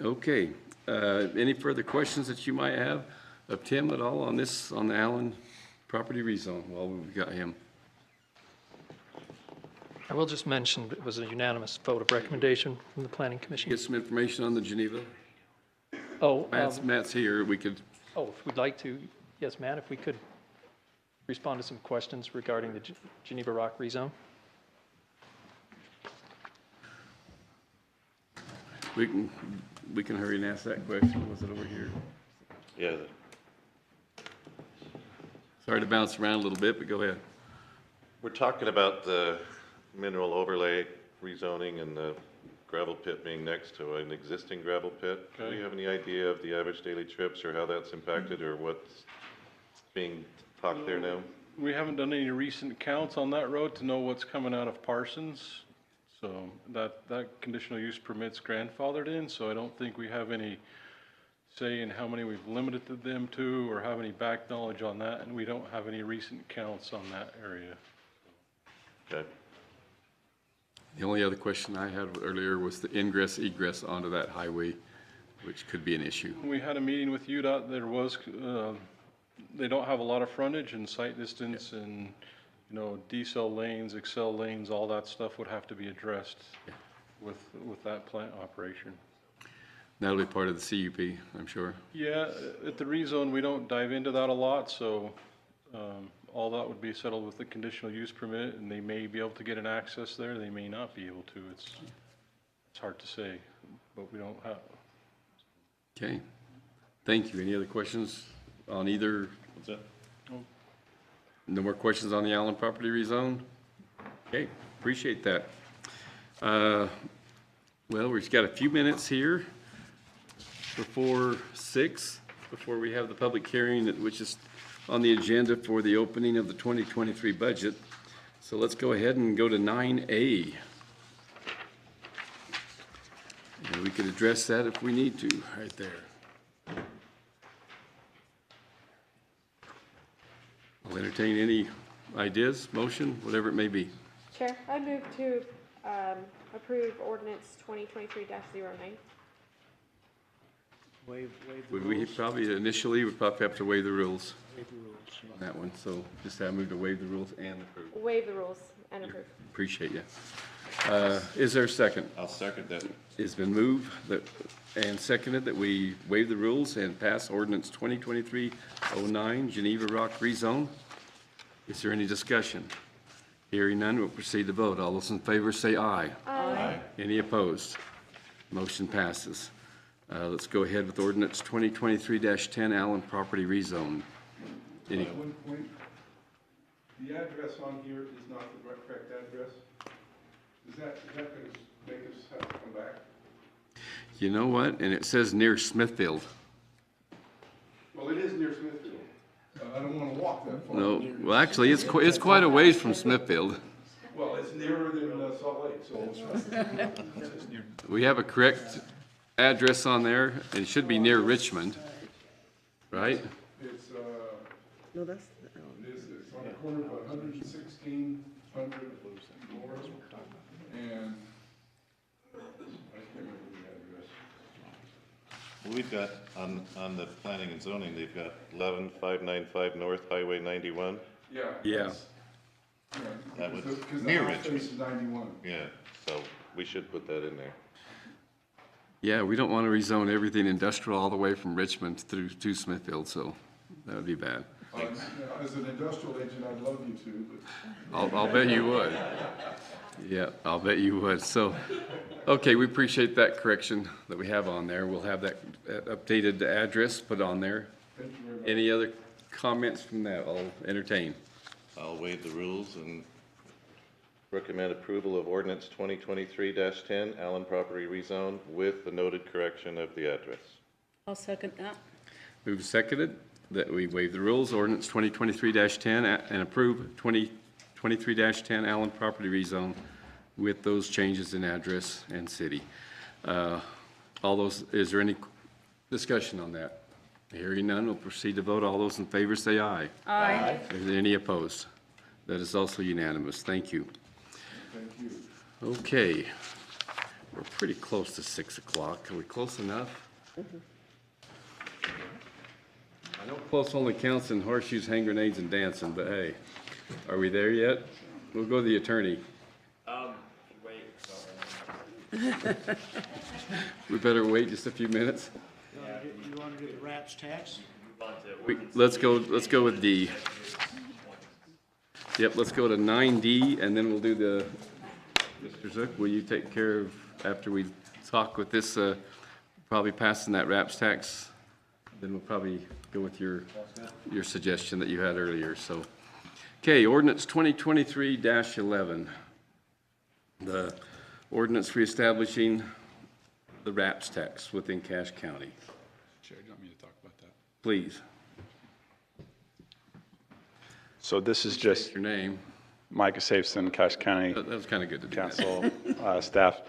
Okay, any further questions that you might have of Tim at all on this, on the Allen property rezone while we've got him? I will just mention, it was a unanimous vote of recommendation from the Planning Commission. Get some information on the Geneva? Oh, Matt's here, we could, if we'd like to, yes, Matt, if we could respond to some questions regarding the Geneva Rock rezone. we can hurry and ask that question. Was it over here? Yeah, Sorry to bounce around a little bit, but go ahead. we're talking about the mineral overlay rezoning and the gravel pit being next to an existing gravel pit. Do we have any idea of the average daily trips or how that's impacted or what's being talked there now? We haven't done any recent counts on that road to know what's coming out of Parsons. So that conditional use permit's grandfathered in, so I don't think we have any say in how many we've limited them to or have any back knowledge on that, and we don't have any recent counts on that area. Okay. The only other question I had earlier was the ingress egress onto that highway, which could be an issue. We had a meeting with UDOT, there was, they don't have a lot of frontage and sight distance and, you know, decel lanes, accel lanes, all that stuff would have to be addressed with that plant operation. That'll be part of the CUP, I'm sure. Yeah, at the rezone, we don't dive into that a lot, so all that would be settled with the conditional use permit, and they may be able to get an access there, they may not be able to. It's hard to say, but we don't have. Okay, thank you. Any other questions on either? What's that? No more questions on the Allen property rezone? Okay, appreciate that. Well, we've got a few minutes here before 6, before we have the public hearing, which is on the agenda for the opening of the 2023 budget. So let's go ahead and go to 9A. And we could address that if we need to, right there. I'll entertain any ideas, motion, whatever it may be. Chair, I move to approve ordinance 2023-09. Waive the Would we rules. probably initially, would probably have to waive the rules Waive the rules. on that one, so just have move to waive the rules and approve. Waive the rules and approve. Appreciate you. Is there a second? I'll second that. It's been moved that, and seconded that we waive the rules and pass ordinance 2023-09, Geneva Rock rezone. Is there any discussion? Hearing none, we'll proceed to vote. All those in favor say aye. Aye. Any opposed? Motion passes. Let's go ahead with ordinance 2023-10, Allen property rezone. Any, One point, the address on here is not the correct address. Is that going to make us have to come back? you know what? And it says near Smithfield. Well, it is near Smithfield. I don't want to walk that far. No, well, actually, it's quite a ways from Smithfield. Well, it's nearer than Salt Lake, so. We have a correct address on there, and it should be near Richmond, right? It's, No, that's, it's on the corner of 116, 100 North, and I can't remember the address. Well, we've got, on the planning and zoning, they've got 11595 North Highway 91. Yeah. Yeah. That would, Because the near house Richmond. faces 91. Yeah, so we should put that in there. Yeah, we don't want to rezone everything industrial all the way from Richmond through to Smithfield, so that would be bad. As an industrial agent, I'd love you to, but. I'll bet you would. Yeah, I'll bet you would. So, okay, we appreciate that correction that we have on there. We'll have that updated address put on there. Thank you very much. Any other comments from that? I'll entertain. I'll waive the rules and recommend approval of ordinance 2023-10, Allen property rezone, with the noted correction of the address. I'll second that. Moved seconded that we waive the rules, ordinance 2023-10, and approve 2023-10 Allen property rezone with those changes in address and city. All those, is there any discussion on that? Hearing none, we'll proceed to vote. All those in favor say aye. Aye. Is there any opposed? That is also unanimous. Thank you. Thank you. Okay, we're pretty close to 6 o'clock. Are we close enough? I know close only counts in horseshoes, hand grenades, and dancing, but hey, are we there yet? We'll go to the attorney. We better wait just a few minutes. You want to do the RAPS tax? Let's go with D. Yep, let's go to 9D, and then we'll do the, Mr. Zook, will you take care of, after we talk with this, probably passing that RAPS tax? Then we'll probably go with your suggestion that you had earlier, so. Okay, ordinance 2023-11. The ordinance reestablishing the RAPS tax within Cache County. Chair, do you want me to talk about that? Please, So this is just your name. Micah Safeson, Cache County That was kind of good to do that. Council staff.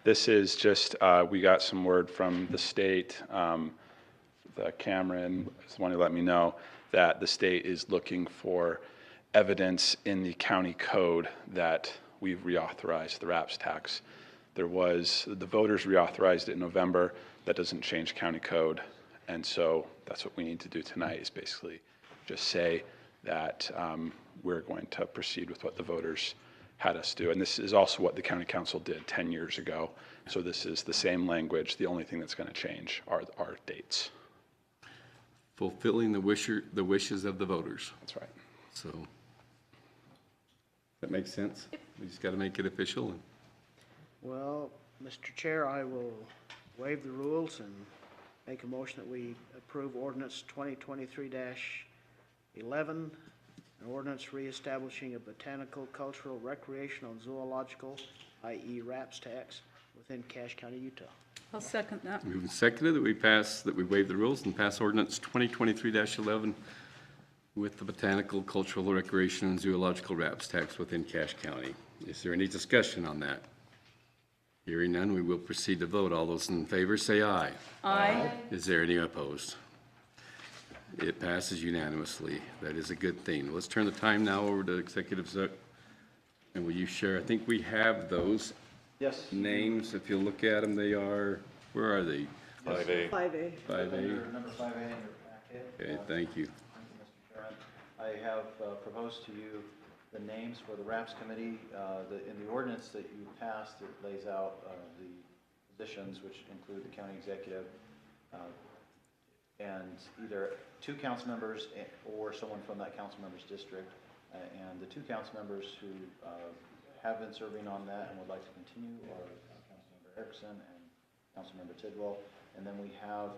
This is just, we got some word from the state, the Cameron is the one who let me know, that the state is looking for evidence in the county code that we've reauthorized the RAPS tax. The voters reauthorized it in November. That doesn't change county code. And so that's what we need to do tonight, is basically just say that we're going to proceed with what the voters had us do. And this is also what the county council did 10 years ago. So this is the same language. The only thing that's going to change are dates. Fulfilling the wishes of the voters. That's right. So, that makes sense? We just got to make it official. Well, Mr. Chair, I will waive the rules and make a motion that we approve ordinance 2023-11, an ordinance reestablishing a botanical, cultural, recreational, and zoological, i.e. RAPS tax, within Cache County, Utah. I'll second that. Moved and seconded that we waive the rules and pass ordinance 2023-11 with the botanical, cultural, recreational, and zoological RAPS tax within Cache County. Is there any discussion on that? Hearing none, we will proceed to vote. All those in favor say aye. Aye. Is there any opposed? It passes unanimously. That is a good thing. Let's turn the time now over to Executive Zook. And will you share, I think we have those Yes. names. If you look at them, they are, where are they? 5A. 5A. 5A. Number 5A in your packet. Okay, thank you. Thank you, Mr. Chairman. I have proposed to you the names for the RAPS committee. In the ordinance that you passed, it lays out the positions, which include the county executive, and either 2 council members or someone from that council member's district. And the 2 council members who have been serving on that and would like to continue are Councilmember Erickson and Councilmember Tidwell. And then we have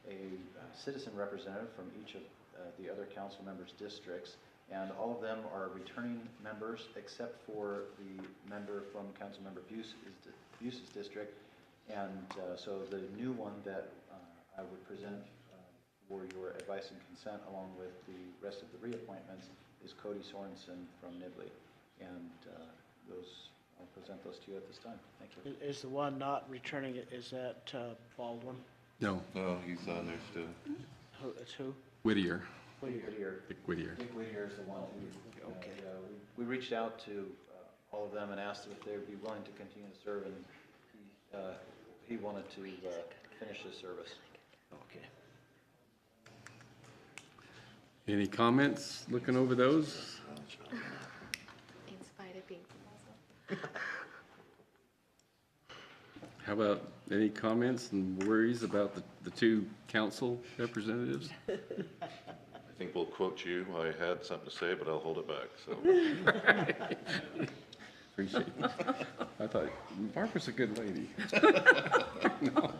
a citizen representative from each of the other council members' districts. And all of them are returning members except for the member from Councilmember Buse's district. And so the new one that I would present for your advice and consent along with the rest of the reappointments is Cody Sorensen from Nibley. And I'll present those to you at this time. Thank you. Is the one not returning it, is that Baldwin? No, No, he's on there still. It's who? Whittier. Whittier. Dick Whittier. Dick Whittier is the one who, we reached out to all of them and asked them if they would be willing to continue to serve, and he wanted to finish his service. Okay. Any comments looking over those? In spite of being How about any comments and worries about the 2 council representatives? I think we'll quote you. I had something to say, but I'll hold it back, so. Appreciate it. I thought, Barbara's a good lady. No.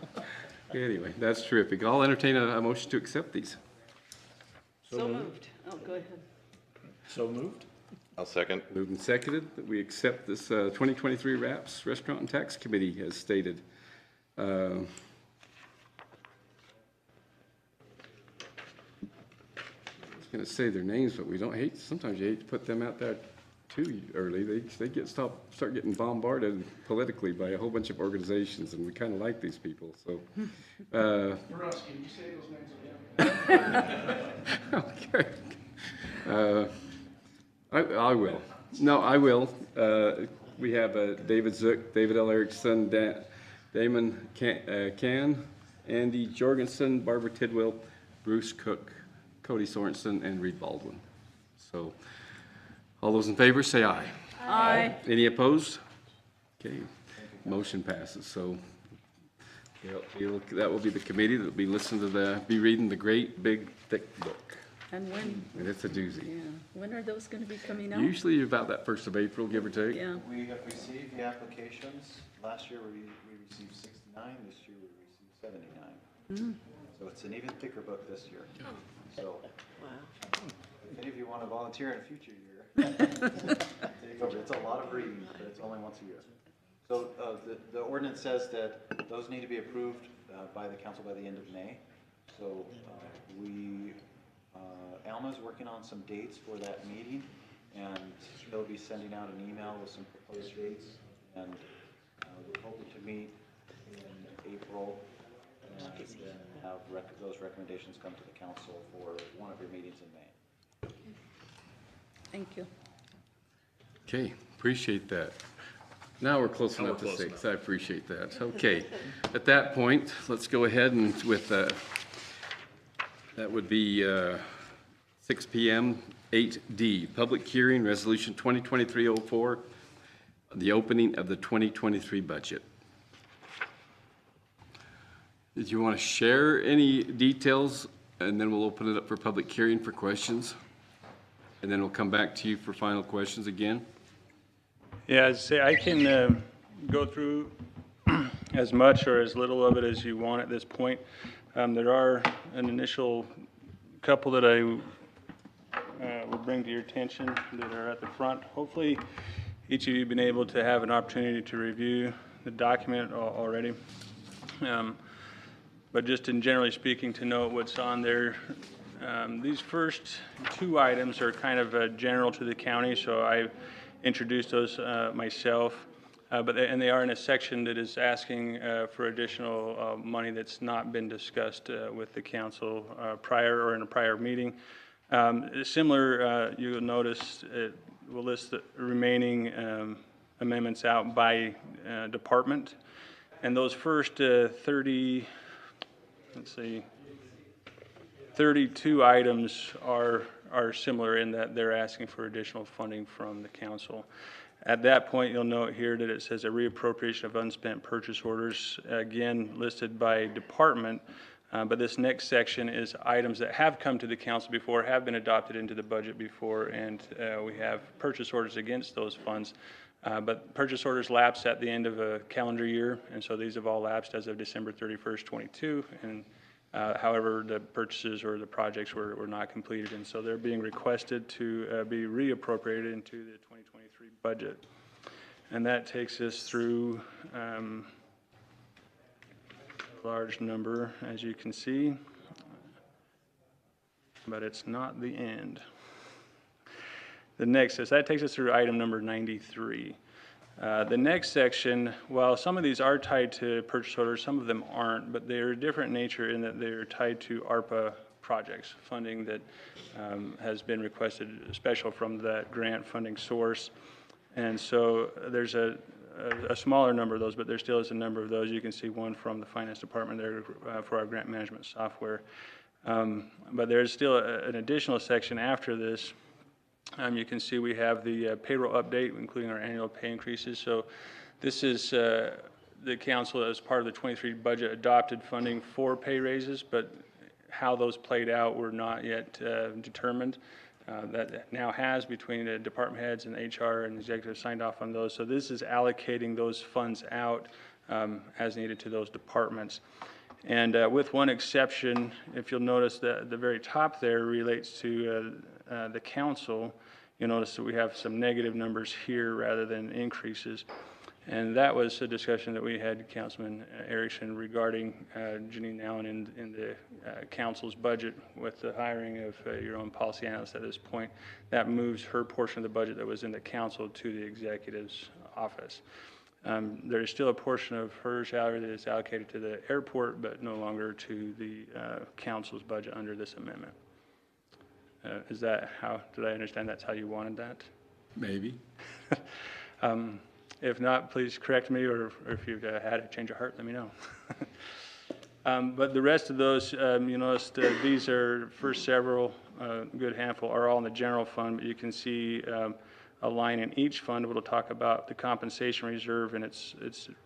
Anyway, that's terrific. I'll entertain a motion to accept these. So moved. Oh, go ahead. So moved. I'll second. Moved and seconded that we accept this 2023 RAPS Restaurant and Tax Committee as stated. I was going to say their names, but we don't hate, sometimes you hate to put them out there too early. They start getting bombarded politically by a whole bunch of organizations, and we kind of like these people, so. Rusty, can you say those names again? Okay. I will. No, I will. We have David Zook, David L. Erickson, Damon Can, Andy Jorgensen, Barbara Tidwell, Bruce Cook, Cody Sorensen, and Reed Baldwin. So, all those in favor, say aye. Aye. Any opposed? Okay, motion passes. So, that will be the committee that will be reading the great, big, thick book. And when, And it's a doozy. yeah, when are those going to be coming out? Usually about that 1st of April, give or take. Yeah. We have received the applications. Last year, we received 69. This year, we received 79. So it's an even thicker book this year. So if any of you want to volunteer in a future year, take over. It's a lot of reading, but it's only once a year. So the ordinance says that those need to be approved by the council by the end of May. So Alma's working on some dates for that meeting, and he'll be sending out an email with some proposed dates, and we're hoping to meet in April and then have those recommendations come to the council for one of your meetings in May. Thank you. Okay, appreciate that. Now we're close enough to 6. I appreciate that. Okay, at that point, let's go ahead and with, that would be 6 p.m., 8D, public hearing, resolution 2023-04, the opening of the 2023 budget. Did you want to share any details, and then we'll open it up for public hearing for questions? and then we'll come back to you for final questions again. Yeah, I'd say I can go through as much or as little of it as you want at this point. There are an initial couple that I will bring to your attention that are at the front. Hopefully, each of you have been able to have an opportunity to review the document already. But just in generally speaking, to note what's on there, these first two items are kind of general to the county, so I introduced those myself. And they are in a section that is asking for additional money that's not been discussed with the council prior or in a prior meeting. Similar, you'll notice it will list the remaining amendments out by department. And those first 32 items are similar in that they're asking for additional funding from the council. At that point, you'll note here that it says a reappropriation of unspent purchase orders, again listed by department. But this next section is items that have come to the council before, have been adopted into the budget before, and we have purchase orders against those funds. But purchase orders lapse at the end of a calendar year, and so these have all lapsed as of December 31st, 22. And however, the purchases or the projects were not completed, and so they're being requested to be reappropriated into the 2023 budget. And that takes us through a large number, as you can see, but it's not the end. The next is, that takes us through item number 93. The next section, while some of these are tied to purchase orders, some of them aren't, but they're different in nature in that they're tied to ARPA projects, funding that has been requested special from that grant funding source. And so there's a smaller number of those, but there still is a number of those. You can see one from the finance department there for our grant management software. But there's still an additional section after this. You can see we have the payroll update, including our annual pay increases. So this is the council, as part of the 23 budget, adopted funding for pay raises, but how those played out were not yet determined. That now has, between the department heads and HR and executive, signed off on those. So this is allocating those funds out as needed to those departments. And with one exception, if you'll notice that the very top there relates to the council, you'll notice that we have some negative numbers here rather than increases. And that was a discussion that we had, Councilman Erickson, regarding Janine Allen in the council's budget with the hiring of your own policy analyst at this point. That moves her portion of the budget that was in the council to the executive's office. There is still a portion of her salary that is allocated to the airport, but no longer to the council's budget under this amendment. Is that how, did I understand that's how you wanted that? Maybe. If not, please correct me, or if you've had a change of heart, let me know. But the rest of those, you notice these are first several, good handful, are all in the general fund, but you can see a line in each fund will talk about the compensation reserve, and it's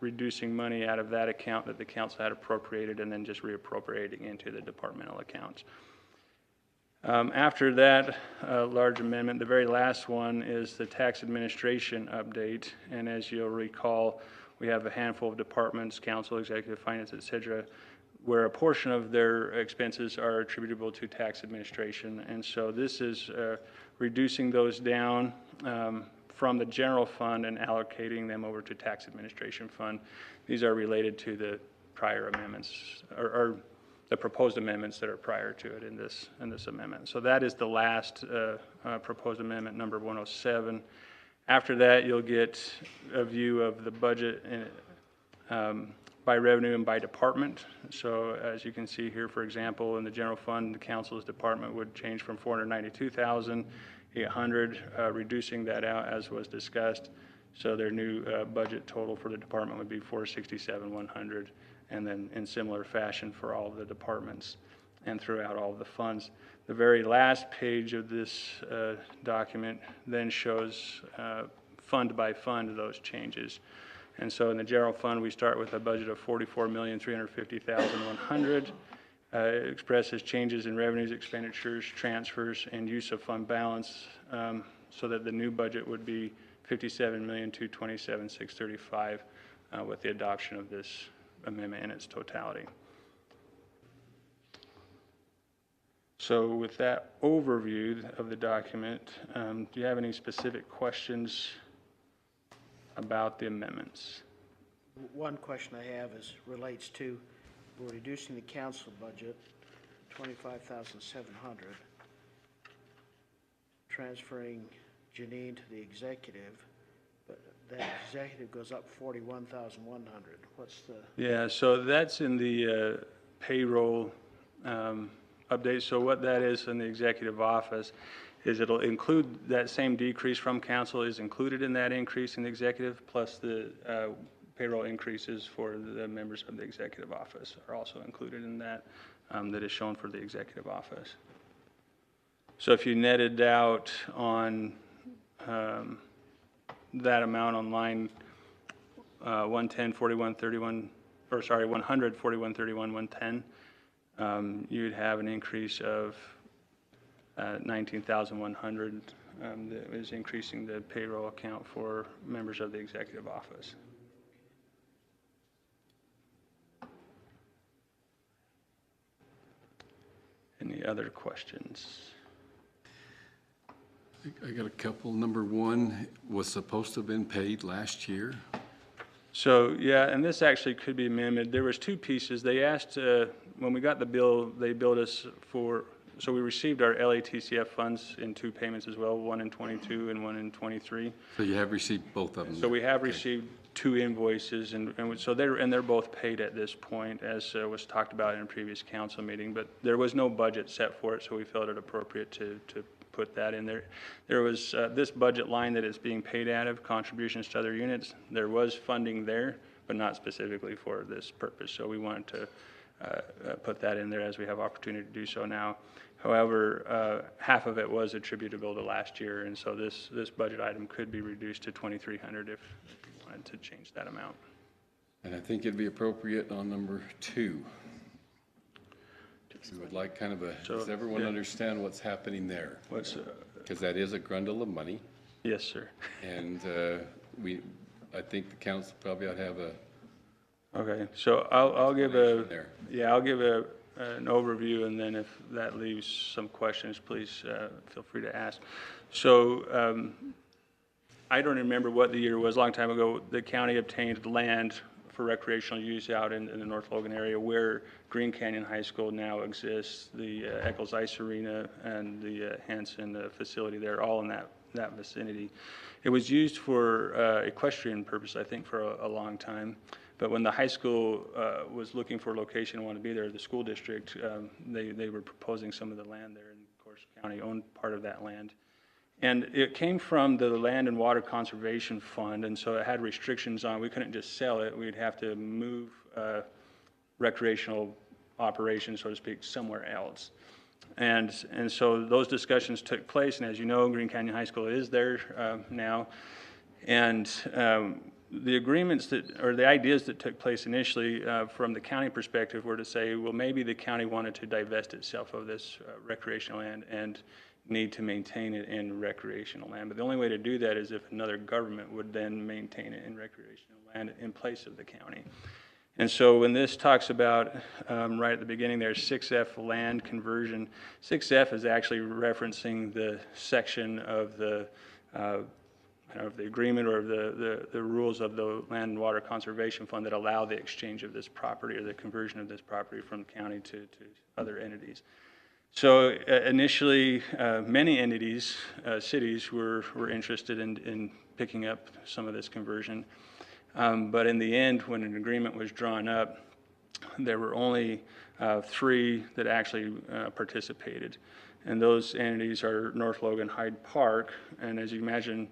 reducing money out of that account that the council had appropriated and then just reappropriating into the departmental accounts. After that large amendment, the very last one is the tax administration update. And as you'll recall, we have a handful of departments, council, executive, finance, et cetera, where a portion of their expenses are attributable to tax administration. And so this is reducing those down from the general fund and allocating them over to tax administration fund. These are related to the prior amendments, or the proposed amendments that are prior to it in this amendment. So that is the last proposed amendment, number 107. After that, you'll get a view of the budget by revenue and by department. So as you can see here, for example, in the general fund, the council's department would change from $492,800, reducing that out as was discussed. So their new budget total for the department would be $467,100. And then in similar fashion for all of the departments and throughout all of the funds. The very last page of this document then shows fund by fund those changes. And so in the general fund, we start with a budget of $44,350,100. expresses changes in revenues, expenditures, transfers, and use of fund balance, so that the new budget would be $57,227,635 with the adoption of this amendment in its totality. So with that overview of the document, do you have any specific questions about the amendments? One question I have relates to, we're reducing the council budget, 25,700, transferring Janine to the executive, but that executive goes up 41,100. What's the? Yeah, so that's in the payroll update. So what that is in the executive office is it'll include that same decrease from council is included in that increase in the executive, plus the payroll increases for the members of the executive office are also included in that, that is shown for the executive office. So if you netted out on that amount on line 110, 41, 31, or sorry, 100, 41, 31, 110, you'd have an increase of 19,100 that is increasing the payroll account for members of the executive office. Any other questions? I got a couple. Number one, was supposed to have been paid last year. So, yeah, and this actually could be amended. There was two pieces. They asked, when we got the bill, they billed us for, so we received our LATCF funds in two payments as well, one in 22 and one in 23. So you have received both of them? So we have received two invoices, and so they're both paid at this point, as was talked about in a previous council meeting, but there was no budget set for it, so we felt it appropriate to put that in there. There was this budget line that is being paid out of, contributions to other units. There was funding there, but not specifically for this purpose. So we wanted to put that in there as we have opportunity to do so now. However, half of it was attributable to last year, and so this budget item could be reduced to $2,300 if you wanted to change that amount. And I think it'd be appropriate on number 2. We would like kind of a, does everyone understand what's happening there? Because that is a grundle of money. Yes, sir. And I think the council probably ought to have a. Okay, so I'll give an overview, and then if that leaves some questions, please feel free to ask. So I don't remember what the year was. A long time ago, the county obtained land for recreational use out in the North Logan area where Green Canyon High School now exists, the Eccles Ice Arena and the Hanson facility there, all in that vicinity. It was used for equestrian purpose, I think, for a long time. But when the high school was looking for a location and wanted to be there, the school district, they were proposing some of the land there, and of course, the county owned part of that land. And it came from the Land and Water Conservation Fund, and so it had restrictions on, we couldn't just sell it, we'd have to move recreational operations, so to speak, somewhere else. And so those discussions took place, and as you know, Green Canyon High School is there now. And the agreements or the ideas that took place initially from the county perspective were to say, well, maybe the county wanted to divest itself of this recreational land and need to maintain it in recreational land. But the only way to do that is if another government would then maintain it in recreational land in place of the county. And so when this talks about, right at the beginning there, 6F land conversion, 6F is actually referencing the section of the agreement or the rules of the Land and Water Conservation Fund that allow the exchange of this property or the conversion of this property from the county to other entities. So initially, many entities, cities were interested in picking up some of this conversion. But in the end, when an agreement was drawn up, there were only 3 that actually participated. And those entities are North Logan Hyde Park, and as you imagine,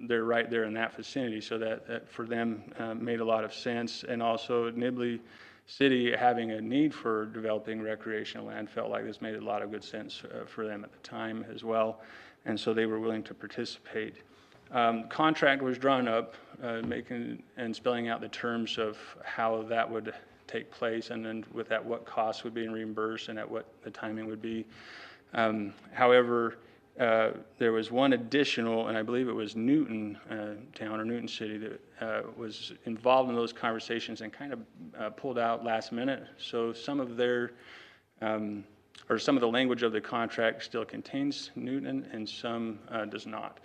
they're right there in that vicinity, so that for them made a lot of sense. And also Nibley City, having a need for developing recreational land, felt like this made a lot of good sense for them at the time as well, and so they were willing to participate. Contract was drawn up, making and spelling out the terms of how that would take place, and then with that, what costs would be reimbursed and at what the timing would be. However, there was one additional, and I believe it was Newton Town or Newton City that was involved in those conversations and kind of pulled out last minute. So some of their, or some of the language of the contract still contains Newton and some does not.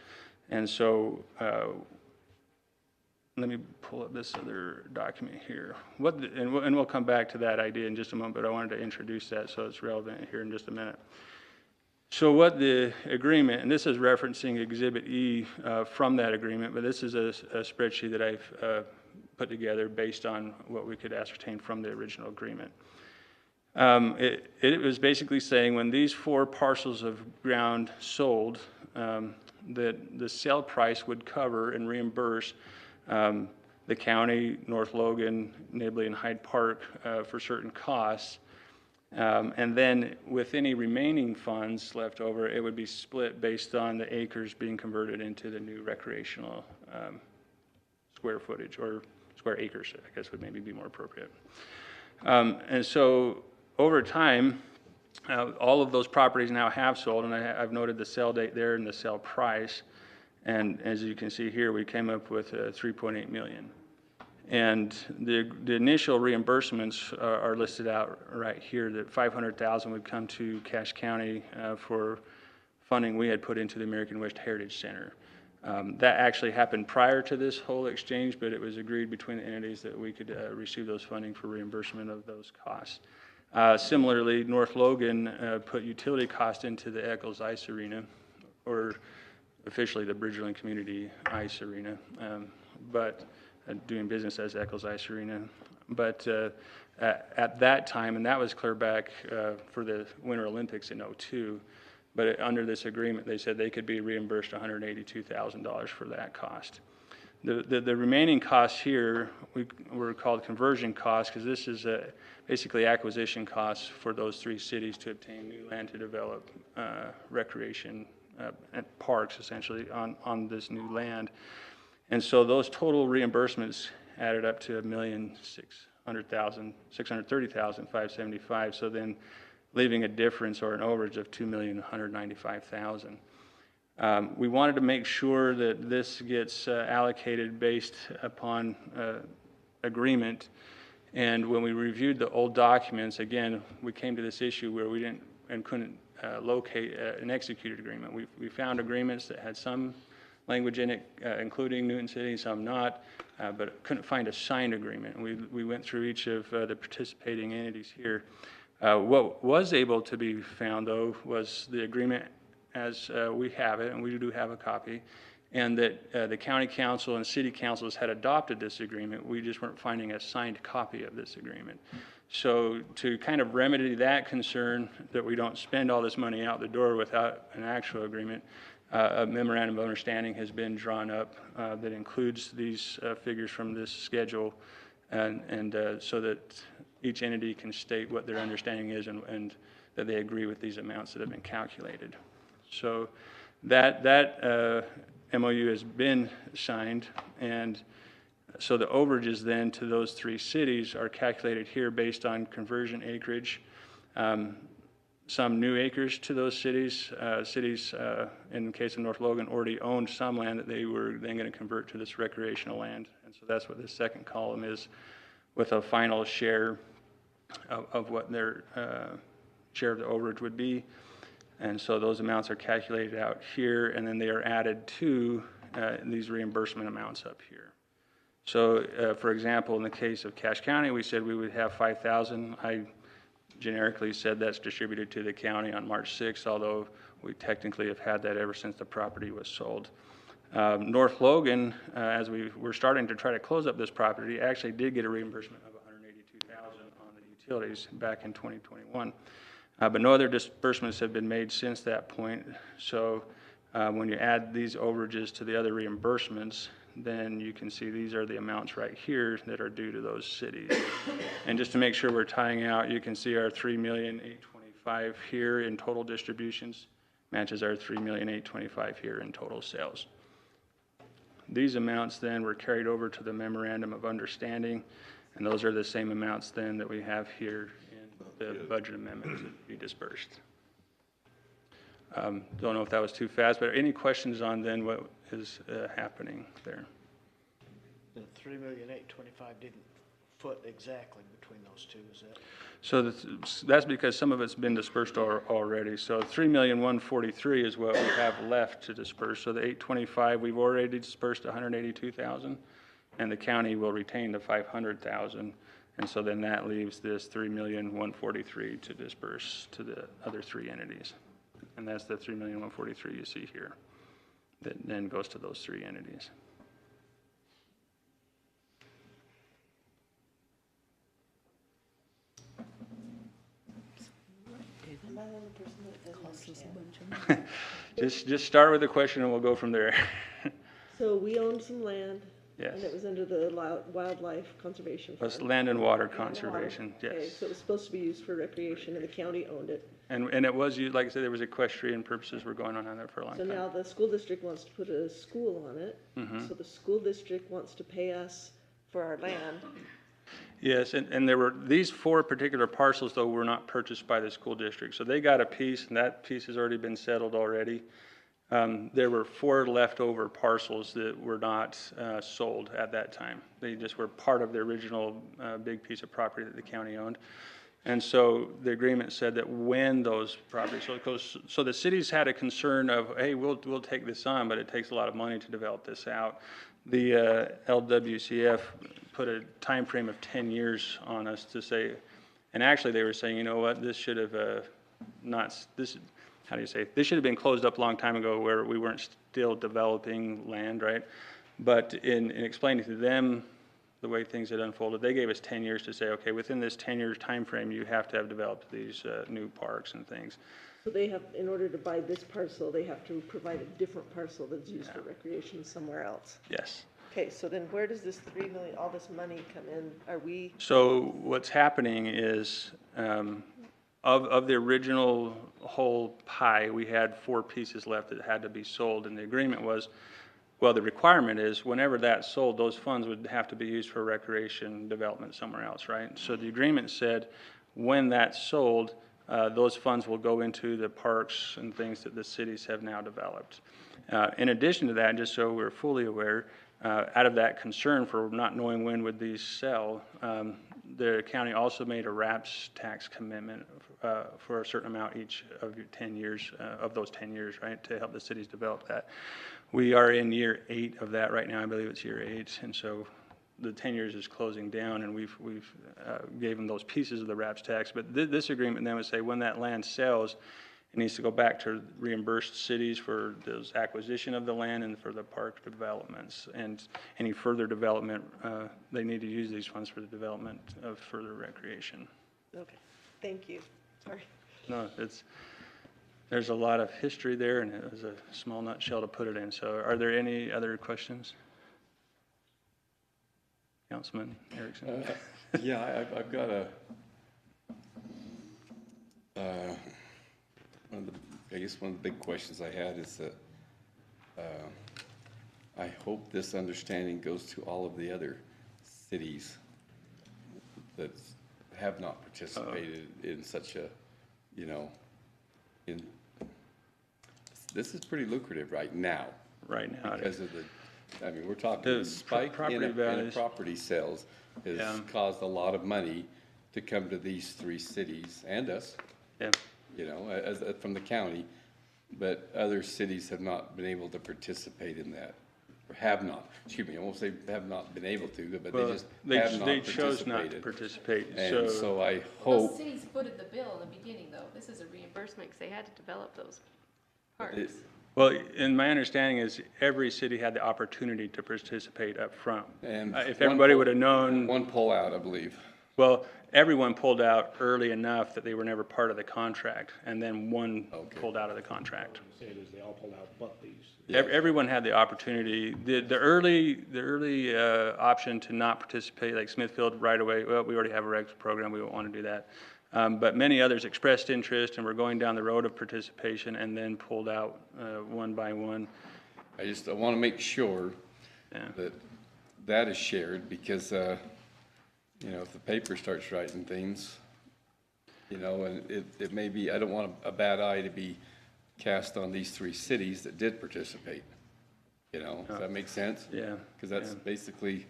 And so let me pull up this other document here. And we'll come back to that idea in just a moment, but I wanted to introduce that so it's relevant here in just a minute. So what the agreement, and this is referencing Exhibit E from that agreement, but this is a spreadsheet that I've put together based on what we could ascertain from the original agreement. It was basically saying when these 4 parcels of ground sold, that the sale price would cover and reimburse the county, North Logan, Nibley, and Hyde Park for certain costs. And then with any remaining funds left over, it would be split based on the acres being converted into the new recreational square footage, or square acres, I guess would maybe be more appropriate. And so over time, all of those properties now have sold, and I've noted the sale date there and the sale price. And as you can see here, we came up with $3.8 million. And the initial reimbursements are listed out right here, that $500,000 would come to Cache County for funding we had put into the American West Heritage Center. That actually happened prior to this whole exchange, but it was agreed between the entities that we could receive those funding for reimbursement of those costs. Similarly, North Logan put utility cost into the Eccles Ice Arena, or officially the Bridgerland Community Ice Arena, but doing business as Eccles Ice Arena. But at that time, and that was clear back for the Winter Olympics in '02, but under this agreement, they said they could be reimbursed $182,000 for that cost. The remaining costs here were called conversion costs, because this is basically acquisition costs for those 3 cities to obtain new land to develop recreation and parks, essentially, on this new land. And so those total reimbursements added up to $1,630,575. So then leaving a difference or an overage of $2,195,000. We wanted to make sure that this gets allocated based upon agreement. And when we reviewed the old documents, again, we came to this issue where we didn't and couldn't locate an executed agreement. We found agreements that had some language in it, including Newton City, some not, but couldn't find a signed agreement. We went through each of the participating entities here. What was able to be found, though, was the agreement as we have it, and we do have a copy, and that the county council and city councils had adopted this agreement. We just weren't finding a signed copy of this agreement. So to kind of remedy that concern, that we don't spend all this money out the door without an actual agreement, a memorandum of understanding has been drawn up that includes these figures from this schedule, and so that each entity can state what their understanding is and that they agree with these amounts that have been calculated. So that MOU has been signed, and so the overages then to those 3 cities are calculated here based on conversion acreage, some new acres to those cities. Cities, in the case of North Logan, already owned some land that they were then going to convert to this recreational land. And so that's what this second column is, with a final share of what their share of the overage would be. And so those amounts are calculated out here, and then they are added to these reimbursement amounts up here. So, for example, in the case of Cache County, we said we would have $5,000. I generically said that's distributed to the county on March 6th, although we technically have had that ever since the property was sold. North Logan, as we were starting to try to close up this property, actually did get a reimbursement of $182,000 on the utilities back in 2021. But no other disbursements have been made since that point. So when you add these overages to the other reimbursements, then you can see these are the amounts right here that are due to those cities. And just to make sure we're tying out, you can see our $3,825,000 here in total distributions matches our $3,825,000 here in total sales. These amounts then were carried over to the memorandum of understanding, And those are the same amounts then that we have here in the budget amendment to be dispersed. Don't know if that was too fast, but any questions on then what is happening there? The 3,825,000 didn't foot exactly between those two, is that? So that's because some of it's been dispersed already. So 3,143,000 is what we have left to disperse. So the 825, we've already dispersed 182,000, and the county will retain the 500,000. And so then that leaves this 3,143,000 to disperse to the other three entities. And that's the 3,143,000 you see here. That then goes to those three entities. Just start with the question and we'll go from there. So we owned some land. Yes. And it was under the Wildlife Conservation Fund. That's land and water Land and water. conservation, Okay, yes. so it was supposed to be used for recreation and the county owned it. And it was used, like I said, there was equestrian purposes were going on there for a long So time. now the school district wants to put a school on it. Mhm. So the school district wants to pay us for our land. Yes, and there were, these four particular parcels, though, were not purchased by the school district. So they got a piece, and that piece has already been settled already. There were four leftover parcels that were not sold at that time. They just were part of the original big piece of property that the county owned. And so the agreement said that when those properties, so the cities had a concern of, hey, we'll take this on, but it takes a lot of money to develop this out. The LWCF put a time frame of 10 years on us to say, and actually they were saying, you know what, this should have this should have been closed up a long time ago where we weren't still developing land, right? But in explaining to them the way things had unfolded, they gave us 10 years to say, okay, within this 10-year time frame, you have to have developed these new parks and things. So they have, in order to buy this parcel, they have to provide a different parcel that's used for recreation somewhere else. Yes. Okay, so then where does this 3 million, all this money come in? Are we? So what's happening is, of the original whole pie, we had four pieces left that had to be sold, and the agreement was, well, the requirement is whenever that's sold, those funds would have to be used for recreation development somewhere else, right? So the agreement said when that's sold, those funds will go into the parks and things that the cities have now developed. In addition to that, just so we're fully aware, out of that concern for not knowing when would these sell, the county also made a RAPS tax commitment for a certain amount each of your 10 years, of those 10 years, right, to help the cities develop that. We are in year 8 of that right now. I believe it's year 8, and so the 10 years is closing down, and we've gave them those pieces of the RAPS tax. But this agreement then would say when that land sells, it needs to go back to reimbursed cities for those acquisition of the land and for the park developments. And any further development, they need to use these funds for the development of further recreation. Okay, thank you. Sorry. No, there's a lot of history there, and it was a small nutshell to put it in. So are there any other questions? Councilman Erickson? Yeah, I've got I guess one of the big questions I had is that I hope this understanding goes to all of the other cities that have not participated in such a, this is pretty lucrative right now. Right now. Because of we're talking the spike in property sales has caused a lot of money to come to these three cities and us. Yeah. From the county, but other cities have not been able to participate in that, or have not. Excuse me, I won't say have not been able to, but they just have not participated. They chose not to participate. And so I hope. Those cities footed the bill in the beginning, though. This is a reimbursement because they had to develop those parks. Well, and my understanding is every city had the opportunity to participate up front. And if everybody would have known. One pull out, I believe. Well, everyone pulled out early enough that they were never part of the contract, and then one pulled out of the contract. Say it is, they all pulled out but these. Everyone had the opportunity. The early option to not participate, like Smithfield right away, well, we already have a REX program, we don't want to do that. But many others expressed interest and were going down the road of participation and then pulled out one by one. I want to make sure that is shared because you know, if the paper starts writing things, you know, and it may be, I don't want a bad eye to be cast on these 3 cities that did participate. You know, does that make sense? Yeah. Because that's basically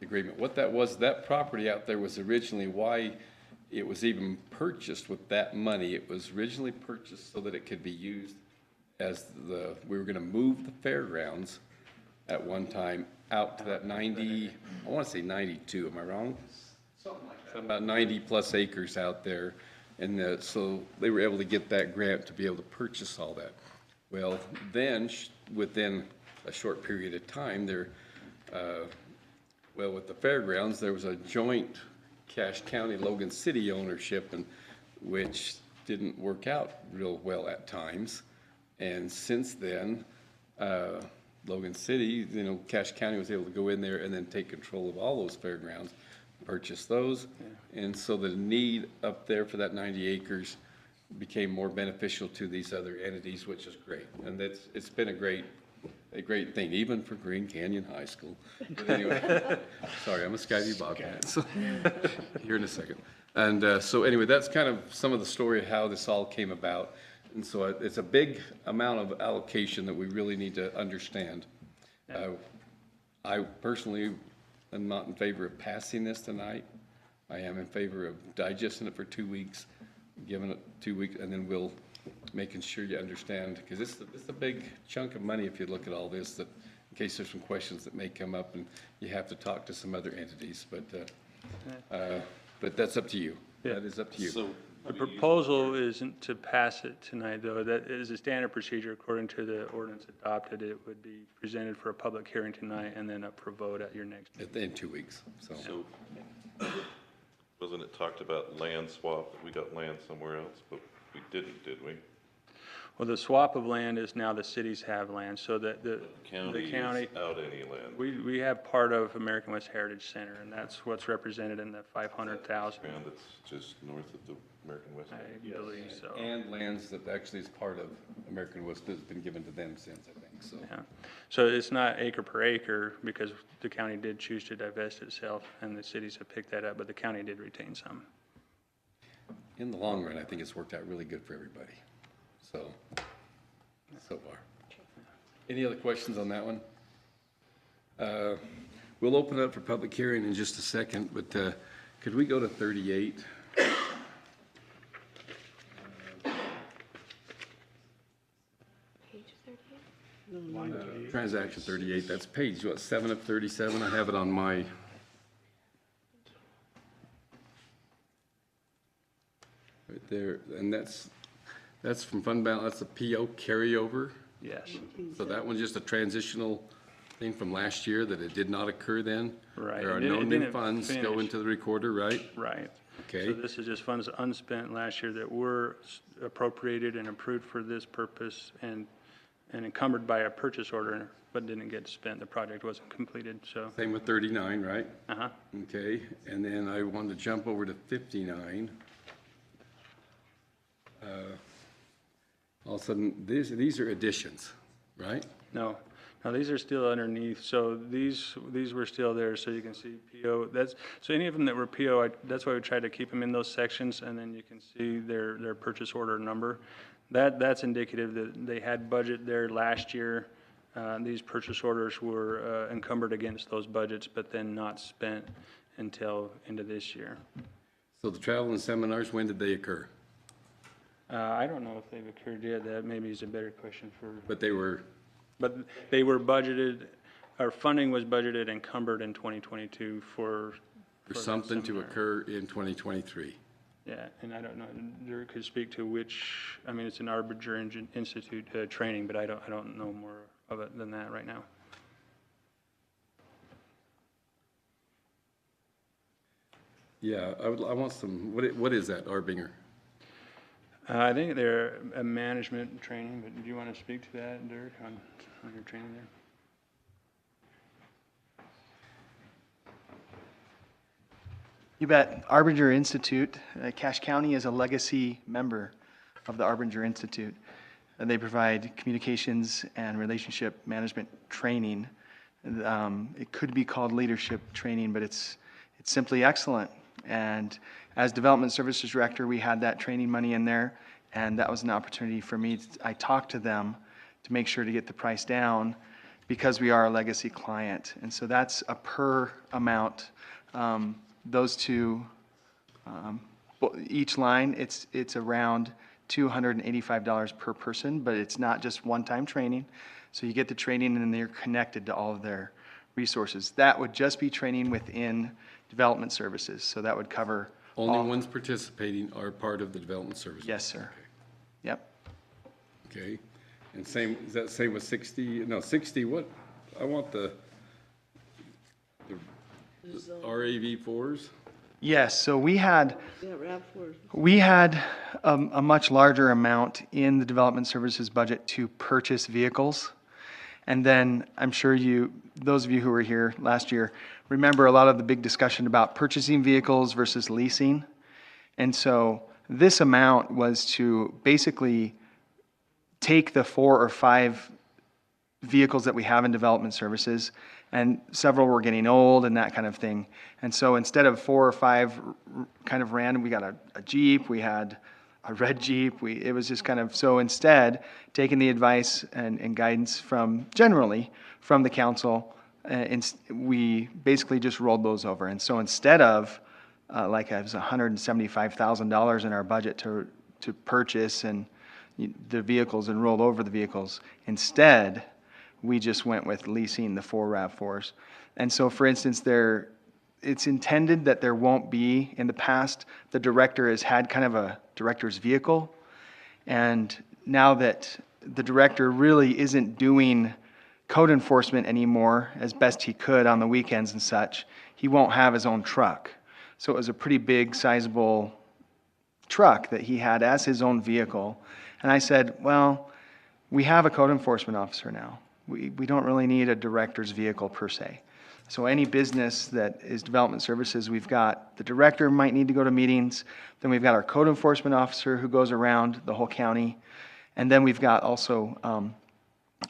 the agreement. What that was, that property out there was originally why it was even purchased with that money. It was originally purchased so that it could be used as we were gonna move the fairgrounds at one time out to that 90, I wanna say 92, am I wrong? Something like that. About 90-plus acres out there, and so they were able to get that grant to be able to purchase all that. Well, then, within a short period of time, with the fairgrounds, there was a joint Cache County, Logan City ownership, and which didn't work out real well at times. And since then, Logan City, you know, Cache County was able to go in there and then take control of all those fairgrounds, purchase those. And so the need up there for that 90 acres became more beneficial to these other entities, which is great. And it's been a great thing, even for Green Canyon High School. But anyway, sorry, I'm a Skyview Bobcat, so here in a second. And so anyway, that's kind of some of the story of how this all came about. And so it's a big amount of allocation that we really need to understand. I personally am not in favor of passing this tonight. I am in favor of digesting it for 2 weeks, giving it 2 weeks, and then we'll making sure you understand, because it's a big chunk of money if you look at all this, that in case there's some questions that may come up and you have to talk to some other entities, but that's up to you. Yeah. That is up to you. So The proposal isn't to pass it tonight, though. That is a standard procedure. According to the ordinance adopted, it would be presented for a public hearing tonight and then up for vote at your next meeting. In 2 weeks, so. Wasn't it talked about land swap, that we got land somewhere else, but we didn't, did we? Well, the swap of land is now the cities have land, so that the County county, is out any land. we have part of American West Heritage Center, and that's what's represented in the 500,000. Land that's just north of the American West. I believe so. And lands that actually is part of American West has been given to them since, I think, so. Yeah. So it's not acre per acre, because the county did choose to divest itself, and the cities have picked that up, but the county did retain some. In the long run, I think it's worked out really good for everybody, so far. Any other questions on that one? We'll open it up for public hearing in just a second, but could we go to 38? Page 38? Transaction 38, that's page, what, 7 of 37? I have it on my... Right there, and that's from fund balance, that's a PO carryover? Yes. So that one's just a transitional thing from last year, that it did not occur then? Right. There are It no didn't- it new didn't funds go finish. into the recorder, right? Right. Okay. So this is just funds unspent last year that were appropriated and approved for this purpose and encumbered by a purchase order, but didn't get spent. The project wasn't completed, so. Same with 39, right? Uh-huh. Okay, and then I wanted to jump over to 59. All of a sudden, these are additions, right? No, these are still underneath, so these were still there, so you can see PO, so any of them that were PO, that's why we tried to keep them in those sections, and then you can see their purchase order number. That's indicative that they had budget there last year. These purchase orders were encumbered against those budgets, but then not spent until into this year. So the travel and seminars, when did they occur? I don't know if they've occurred yet. That maybe is a better question for. But they were budgeted, our funding was budgeted encumbered in 2022 for something to occur in 2023. Yeah, and I don't know, Dirk could speak to which, I mean, it's an Arbinger Institute training, but I don't know more of it than that right now. Yeah, I want some, what is that, Arbinger? I think they're a management training, but do you want to speak to that, Dirk, on your training there? You bet. Arbinger Institute, Cache County is a legacy member of the Arbinger Institute. They provide communications and relationship management training. It could be called leadership training, but it's It's simply excellent. And as Development Services Director, we had that training money in there, and that was an opportunity for me. I talked to them to make sure to get the price down because we are a legacy client. And so that's a per amount. Those two, each line, it's around $285 per person, but it's not just one-time training. So you get the training and then you're connected to all of their resources. That would just be training within Development Services. So that would cover Only all. ones participating are part of the development services? Yes, sir. Yep. Okay, and same, is that same with 60, no, 60, what, I want the RAV4s? Yes, so we had Yeah, RAV4. We had a much larger amount in the Development Services budget to purchase vehicles. And then I'm sure those of you who were here last year, remember a lot of the big discussion about purchasing vehicles versus leasing. And so this amount was to basically take the 4 or 5 vehicles that we have in Development Services, and several were getting old and that kind of thing. And so instead of 4 or 5 kind of random, we got a Jeep, we had a red Jeep, it was just kind of, so instead, taking the advice and guidance generally from the council, we basically just rolled those over. And so instead of, like it was $175,000 in our budget to purchase and the vehicles and rolled over the vehicles, instead, we just went with leasing the 4 RAV4s. And so, for instance, it's intended that there won't be, in the past, the director has had kind of a director's vehicle. And now that the director really isn't doing code enforcement anymore as best he could on the weekends and such, he won't have his own truck. So it was a pretty big, sizable truck that he had as his own vehicle. And I said, well, we have a code enforcement officer now. We don't really need a director's vehicle per se. So any business that is Development Services, we've got the director might need to go to meetings, then we've got our code enforcement officer who goes around the whole county, and then we've got also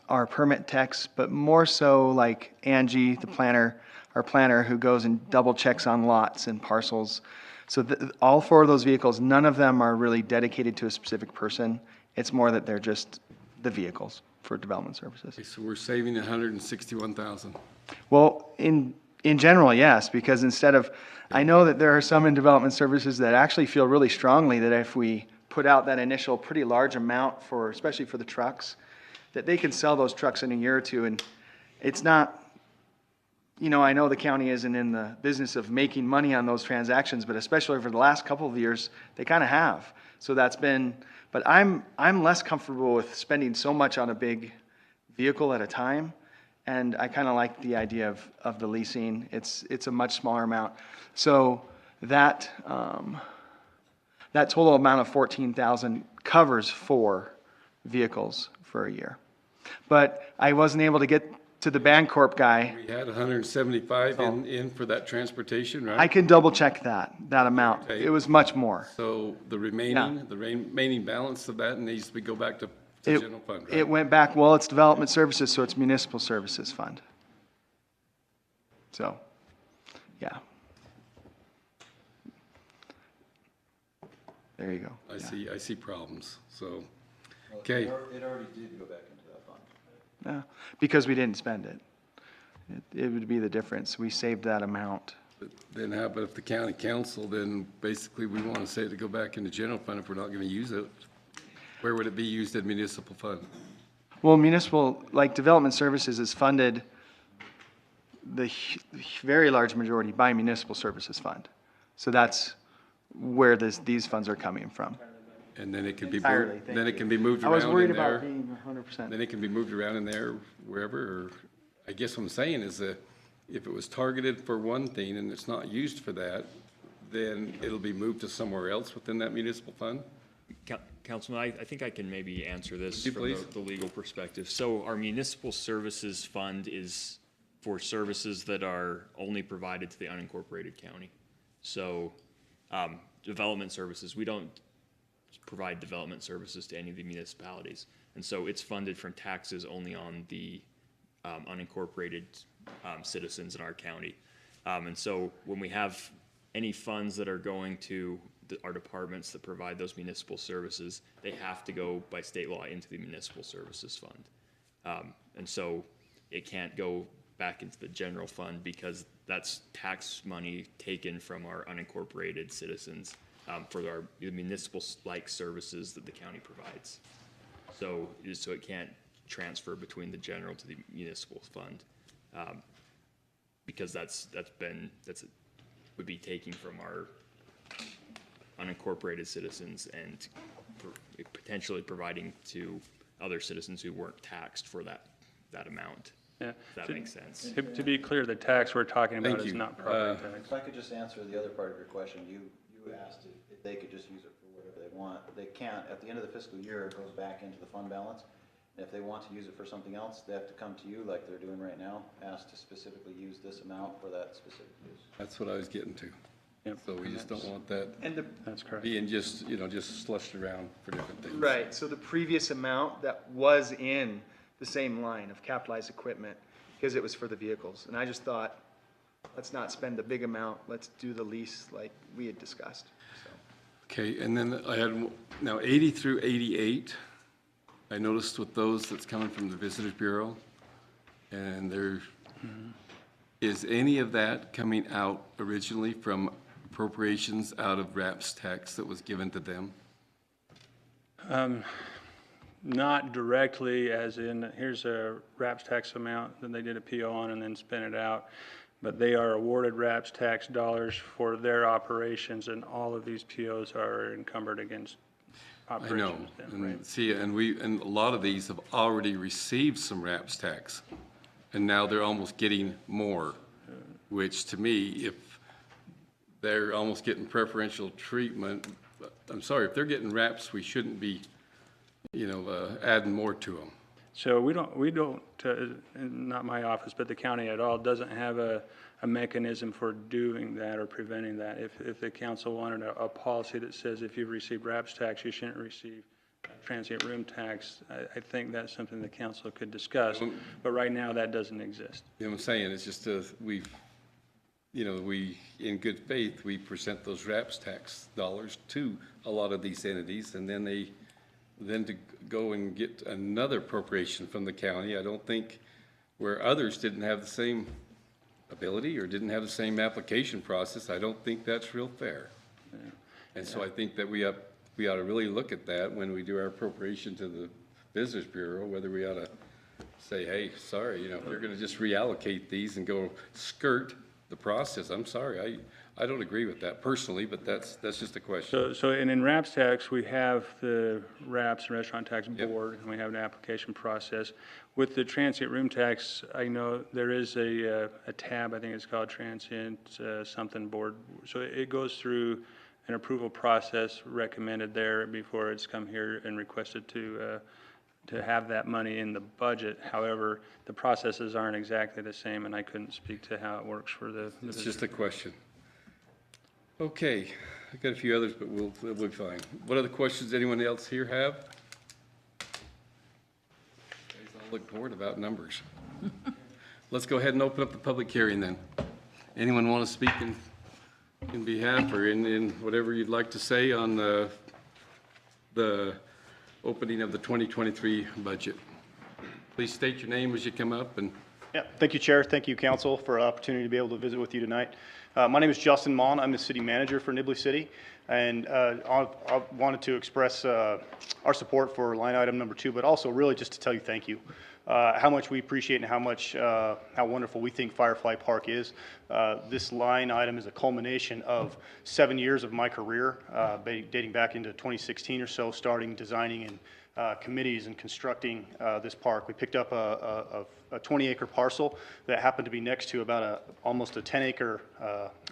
our permit techs, but more so like Angie, the planner, our planner who goes and double checks on lots and parcels. So all 4 of those vehicles, none of them are really dedicated to a specific person. It's more that they're just the vehicles for Development Services. Okay, so we're saving 161,000. Well, in general, yes, because instead of, I know that there are some in Development Services that actually feel really strongly that if we put out that initial pretty large amount especially for the trucks, that they can sell those trucks in a year or two. And it's not, I know the county isn't in the business of making money on those transactions, but especially over the last couple of years, they kind of have. So that's been, but I'm less comfortable with spending so much on a big vehicle at a time. And I kind of like the idea of the leasing. It's a much smaller amount. So that total amount of $14,000 covers 4 vehicles for a year. But I wasn't able to get to the Bancorp guy. We had 175 in for that transportation, right? I can double check that amount. Okay. It was much more. So the remaining balance of that needs to go back to general fund, right? It went back, well, it's Development Services, so it's Municipal Services Fund. So, yeah. There you go. I see problems, so, okay. It already did go back into that fund. Yeah, because we didn't spend it. It would be the difference. We saved that amount. Then how about if the county council, then basically we want to say to go back into general fund if we're not going to use it? Where would it be used in municipal fund? Well, municipal, like Development Services is funded the very large majority by Municipal Services Fund. So that's where these funds are coming from. And then it can be Entirely, moved, thank then it you. can be moved I around was worried in there. about being 100%. Then it can be moved around in there wherever, or I guess what I'm saying is that if it was targeted for one thing and it's not used for that, then it'll be moved to somewhere else within that municipal fund? Councilman, I think I can maybe answer this Would from you please? the legal perspective. So our municipal services fund is for services that are only provided to the unincorporated county. So development services, we don't provide development services to any of the municipalities. And so it's funded from taxes only on the unincorporated citizens in our county. And so when we have any funds that are going to our departments that provide those municipal services, they have to go by state law into the municipal services fund. And so it can't go back into the general fund because that's tax money taken from our unincorporated citizens for our municipal-like services that the county provides. So it can't transfer between the general to the municipal fund because would be taking from our unincorporated citizens and potentially providing to other citizens who weren't taxed for that amount. Yeah. If that makes sense. To be clear, the tax we're talking about is not property tax. If I could just answer the other part of your question, you asked if they could just use it for whatever they want. They can't. At the end of the fiscal year, it goes back into the fund balance. And if they want to use it for something else, they have to come to you like they're doing right now, ask to specifically use this amount for that specific use. That's what I was getting to. Yep. So we just don't want that That's correct. being just slushed around for different things. Right, so the previous amount that was in the same line of capitalized equipment, because it was for the vehicles, and I just thought, let's not spend the big amount, let's do the lease like we had discussed, so. Okay, and then I had, now 80 through 88, I noticed with those that's coming from the Visitors Bureau, and there, is any of that coming out originally from appropriations out of RAPS tax that was given to them? Not directly, as in, here's a RAPS tax amount, then they did a PO on and then spent it out. But they are awarded RAPS tax dollars for their operations, and all of these POs are encumbered against I know, operations. then, right? and see, and a lot of these have already received some RAPS tax, and now they're almost getting more, which to me, if they're almost getting preferential treatment, I'm sorry, if they're getting RAPS, we shouldn't be, adding more to them. So we don't, not my office, but the county at all, doesn't have a mechanism for doing that or preventing that. If the council wanted a policy that says if you've received RAPS tax, you shouldn't receive transient room tax, I think that's something the council could discuss. But right now, that doesn't exist. You know what I'm saying? It's just, we, in good faith, we present those RAPS tax dollars to a lot of these entities, and then to go and get another appropriation from the county, I don't think, where others didn't have the same ability or didn't have the same application process, I don't think that's real fair. Yeah. And so I think that we ought to really look at that when we do our appropriation to the Visitors Bureau, whether we ought to say, hey, sorry, if you're gonna just reallocate these and go skirt the process, I'm sorry, I don't agree with that personally, but that's just a question. So in RAPS tax, we have the RAPS and Restaurant Tax Board, and we have an application process. With the transient room tax, I know there is a tab, I think it's called Transient something Board. So it goes through an approval process recommended there before it's come here and requested to have that money in the budget. However, the processes aren't exactly the same, and I couldn't speak to how it works for the. It's just a question. Okay, I've got a few others, but we'll be fine. What other questions anyone else here have? You guys all look bored about numbers. Let's go ahead and open up the public hearing then. Anyone want to speak in behalf or in whatever you'd like to say on the opening of the 2023 budget? Please state your name as you come up and. Yeah, thank you, Chair. Thank you, Council, for the opportunity to be able to visit with you tonight. My name is Justin Mon. I'm the City Manager for Nibley City, and I wanted to express our support for line item number 2, but also really just to tell you thank you. How much we appreciate and how wonderful we think Firefly Park is. This line item is a culmination of 7 years of my career, dating back into 2016 or so, starting designing and committees and constructing this park. We picked up a 20-acre parcel that happened to be next to about almost a 10-acre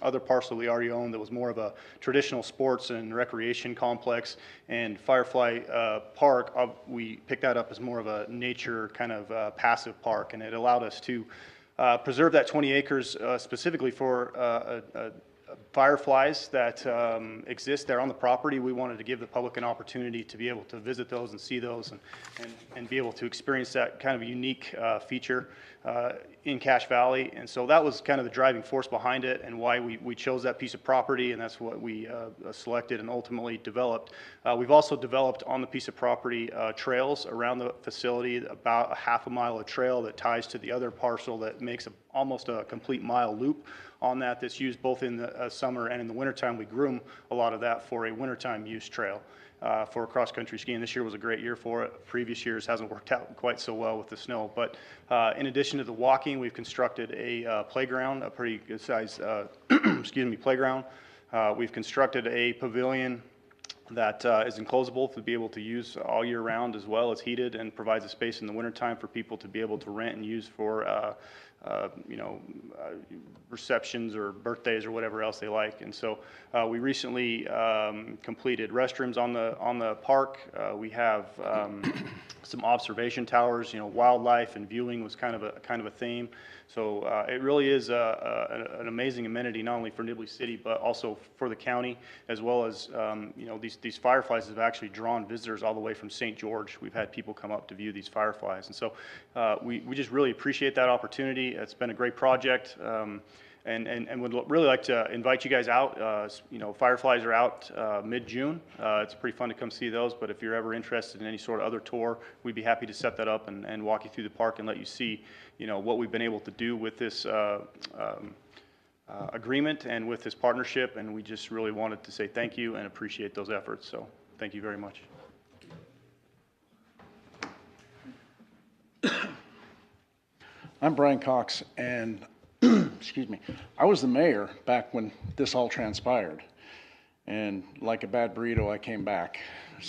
other parcel we already owned that was more of a traditional sports and recreation complex. And Firefly Park, we picked that up as more of a nature kind of passive park, and it allowed us to preserve that 20 acres specifically for fireflies that exist there on the property. We wanted to give the public an opportunity to be able to visit those and see those and be able to experience that kind of unique feature in Cache Valley. And so that was kind of the driving force behind it and why we chose that piece of property, and that's what we selected and ultimately developed. We've also developed on the piece of property trails around the facility, about a half a mile of trail that ties to the other parcel that makes almost a complete mile loop on that's used both in the summer and in the wintertime. We groom a lot of that for a wintertime use trail for cross-country skiing. This year was a great year for it. Previous years hasn't worked out quite so well with the snow. But in addition to the walking, we've constructed a playground, a pretty good size playground. We've constructed a pavilion that is enclosable to be able to use all year round, as well as heated, and provides a space in the wintertime for people to be able to rent and use for receptions or birthdays or whatever else they like. And so we recently completed restrooms on the park. We have some observation towers. Wildlife and viewing was kind of a theme. So it really is an amazing amenity, not only for Nibley City, but also for the county, as well as these fireflies have actually drawn visitors all the way from St. George. We've had people come up to view these fireflies, and so we just really appreciate that opportunity. It's been a great project, and would really like to invite you guys out. Fireflies are out mid-June. It's pretty fun to come see those, but if you're ever interested in any sort of other tour, we'd be happy to set that up and walk you through the park and let you see what we've been able to do with this agreement and with this partnership, and we just really wanted to say thank you and appreciate those efforts. So thank you very much. I'm Brian Cox, and excuse me, I was the mayor back when this all transpired, and like a bad burrito, I came back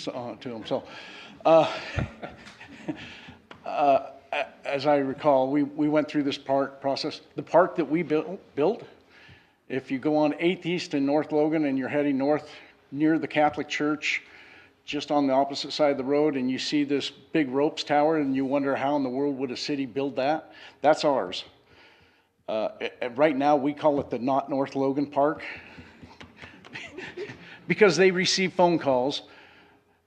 to him. So, as I recall, we went through this process. The park that we built, if you go on 8th East in North Logan and you're heading north near the Catholic Church, just on the opposite side of the road, and you see this big ropes tower and you wonder how in the world would a city build that? That's ours. Right now we call it the Not North Logan Park because they receive phone calls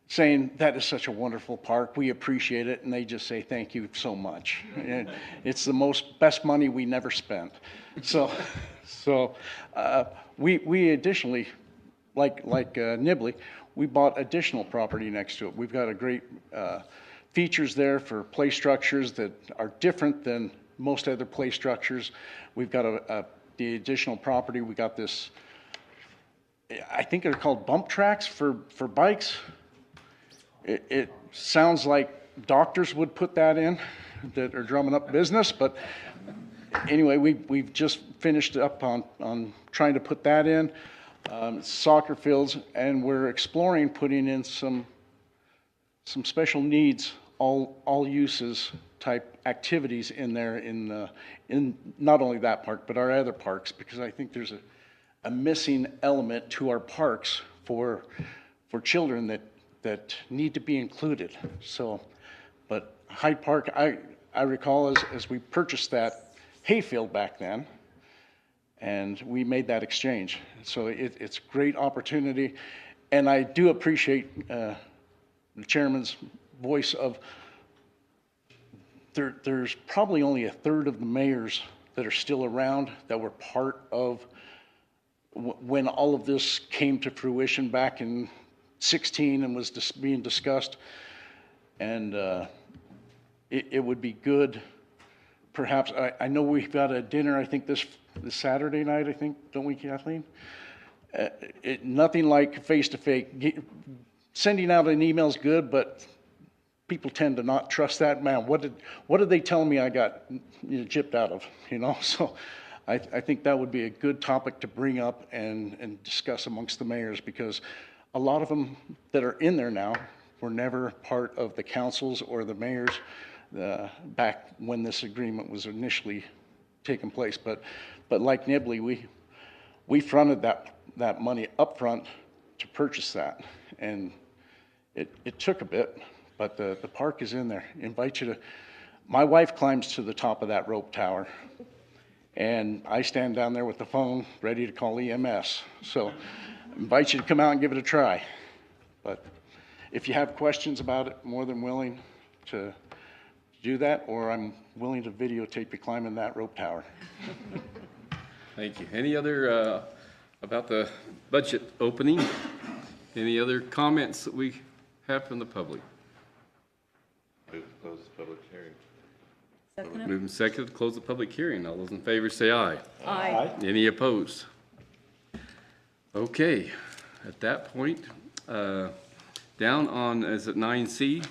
saying that is such a wonderful park, we appreciate it, and they just say thank you so much. And it's the best money we never spent. So we additionally, like Nibley, we bought additional property next to it. We've got a great features there for play structures that are different than most other play structures. We've got the additional property. We got this, I think they're called bump tracks for bikes. It sounds like doctors would put that in that are drumming up business, but anyway, we've just finished up on trying to put that in. Soccer fields, and we're exploring putting in some special needs, all uses type activities in there in not only that park but our other parks, because I think there's a missing element to our parks for children that need to be included. So, but Hyde Park, I recall as we purchased that hayfield back then, and we made that exchange. So it's a great opportunity, and I do appreciate the chairman's voice of there's probably only a third of the mayors that are still around that were part of when all of this came to fruition back in 16 and was being discussed. And it would be good, perhaps, I know we've got a dinner, I think this Saturday night, I think, don't we, Kathleen? Nothing like face-to-face. Sending out an email is good, but people tend to not trust that. Man, what did they tell me I got gypped out of, So I think that would be a good topic to bring up and discuss amongst the mayors, because a lot of them that are in there now were never part of the councils or the mayors back when this agreement was initially taking place. But like Nibley, we fronted that money up front to purchase that, and it took a bit, but the park is in there. Invite you to. My wife climbs to the top of that rope tower, And I stand down there with the phone, ready to call EMS. So I invite you to come out and give it a try. But if you have questions about it, more than willing to do that, or I'm willing to videotape you climbing that rope tower. Thank you. Any other, about the budget opening? Any other comments that we have from the public? Move to close the public hearing. Second. Moving second to close the public hearing. All those in favor say aye. Aye. Any opposed? Okay, at that point, down on, is it 9C,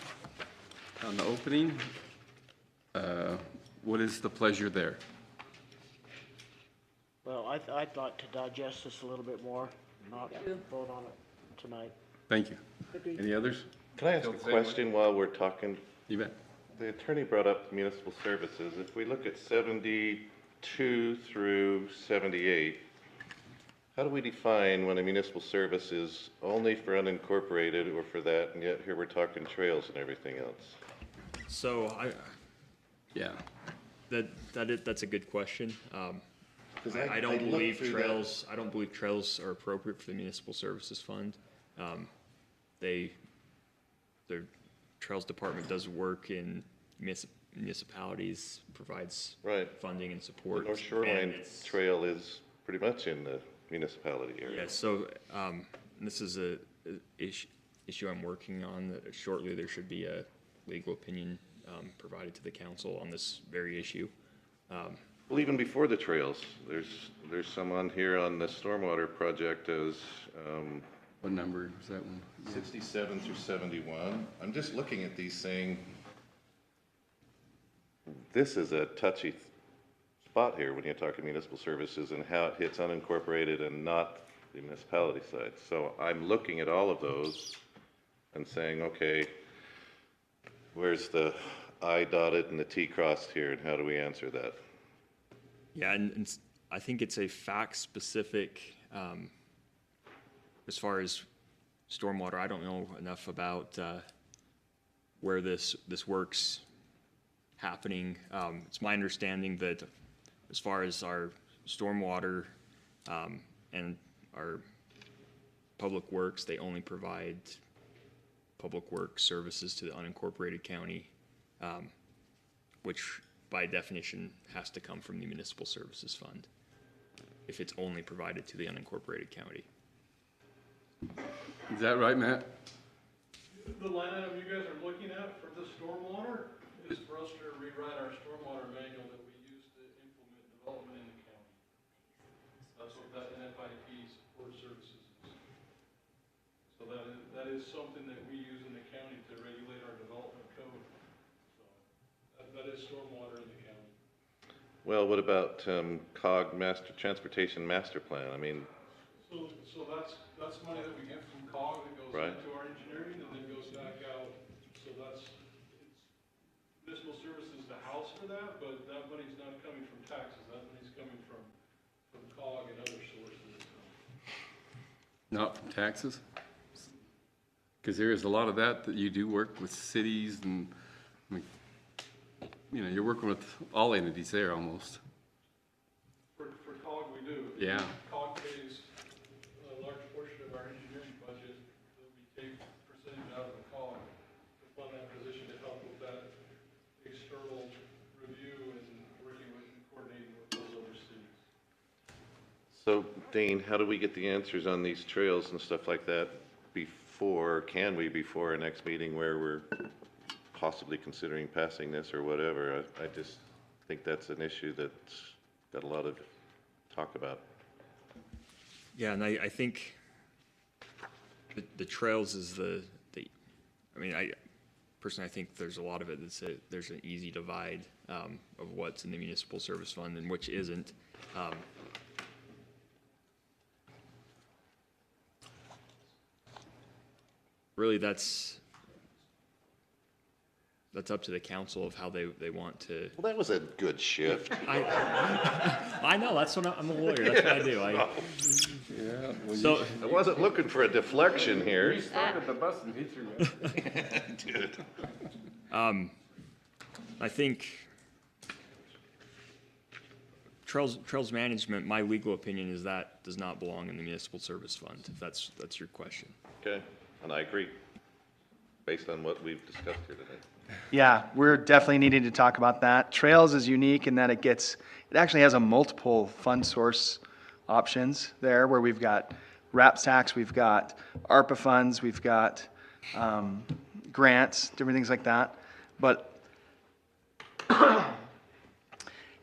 on the opening, what is the pleasure there? Well, I'd like to digest this a little bit more, not vote on it tonight. Thank you. Any others? Can I ask a Feel the same way? question while we're talking? You bet. The attorney brought up municipal services. If we look at 72 through 78, how do we define when a municipal service is only for unincorporated or for that, and yet here we're talking trails and everything else? So Yeah. that's a good question. 'Cause I I don't looked believe through trails, I don't believe trails are appropriate for the municipal services fund. The trails department does work in municipalities, provides Right. funding and The support. North and Shoreline it's- Trail is pretty much in the municipality area. Yeah, so, this is a issue I'm working on, that shortly there should be a legal opinion, provided to the council on this very issue. Well, even before the trails, there's some on here on the stormwater project as, What number is that one? 67 through 71. I'm just looking at these saying, this is a touchy spot here when you're talking municipal services and how it hits unincorporated and not the municipality side. So I'm looking at all of those and saying, okay, where's the I dotted and the T crossed here, and how do we answer that? Yeah, and I think it's a fact-specific, as far as stormwater, I don't know enough about where this work's happening. It's my understanding that as far as our stormwater and our public works, they only provide public works services to the unincorporated county, which by definition has to come from the municipal services fund if it's only provided to the unincorporated county. Is that right, Matt? The line item you guys are looking at for the stormwater is for us to rewrite our stormwater manual that we use to implement development in the county. That's what that NFIP support services is. So that is something that we use in the county to regulate our development code. So that is stormwater in the county. Well, what about transportation master plan? I mean, So that's money that we get from COG that goes Right. into our engineering and then goes back out. So it's municipal services the house for that, but that money's not coming from taxes. That money's coming from COG and other sources. Not from taxes? Because there is a lot of that you do work with cities and, I mean, you're working with all entities there almost. For COG, we do. Yeah. COG pays a large portion of our engineering budget that we take percentage out of the COG to fund that position to help with that external review and working with and coordinating with those overseas. so Dane, how do we get the answers on these trails and stuff like that before our next meeting where we're possibly considering passing this or whatever? I just think that's an issue that's got a lot of talk about. Yeah, and I think the trails is I personally, I think there's a lot of it there's an easy divide of what's in the municipal service fund and which isn't. Really, that's up to the council of how they want to. Well, that was a good shift. I know, that's what I'm a lawyer, that's what I do. Yeah. Well, So- I wasn't looking for a deflection here. You started the bus and he threw it. Dude. I think Trails management, my legal opinion is that does not belong in the municipal service fund, if that's your question. Okay, and I agree, based on what we've discussed here today. Yeah, we're definitely needing to talk about that. Trails is unique in that it actually has a multiple fund source options there, where we've got RAP tax, we've got ARPA funds, we've got grants, different things like that. But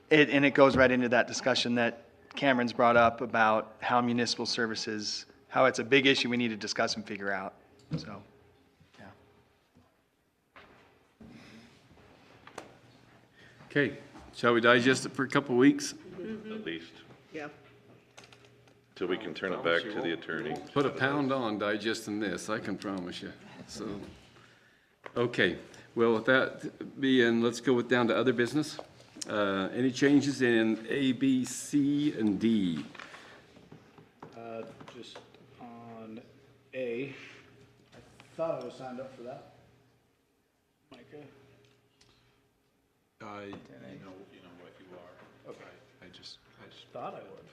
it goes right into that discussion that Cameron's brought up about how municipal services, how it's a big issue we need to discuss and figure out. So, yeah. Okay, shall we digest it for a couple weeks? At least, Yeah. till we can turn it back to the attorney. Put a pound on digesting this, I can promise you. So, okay, well, with that being, let's go down to other business. Any changes in A, B, C, and D? Just on A, I thought I was signed up for that. Micah? You know what you are. Okay. I just Thought I would,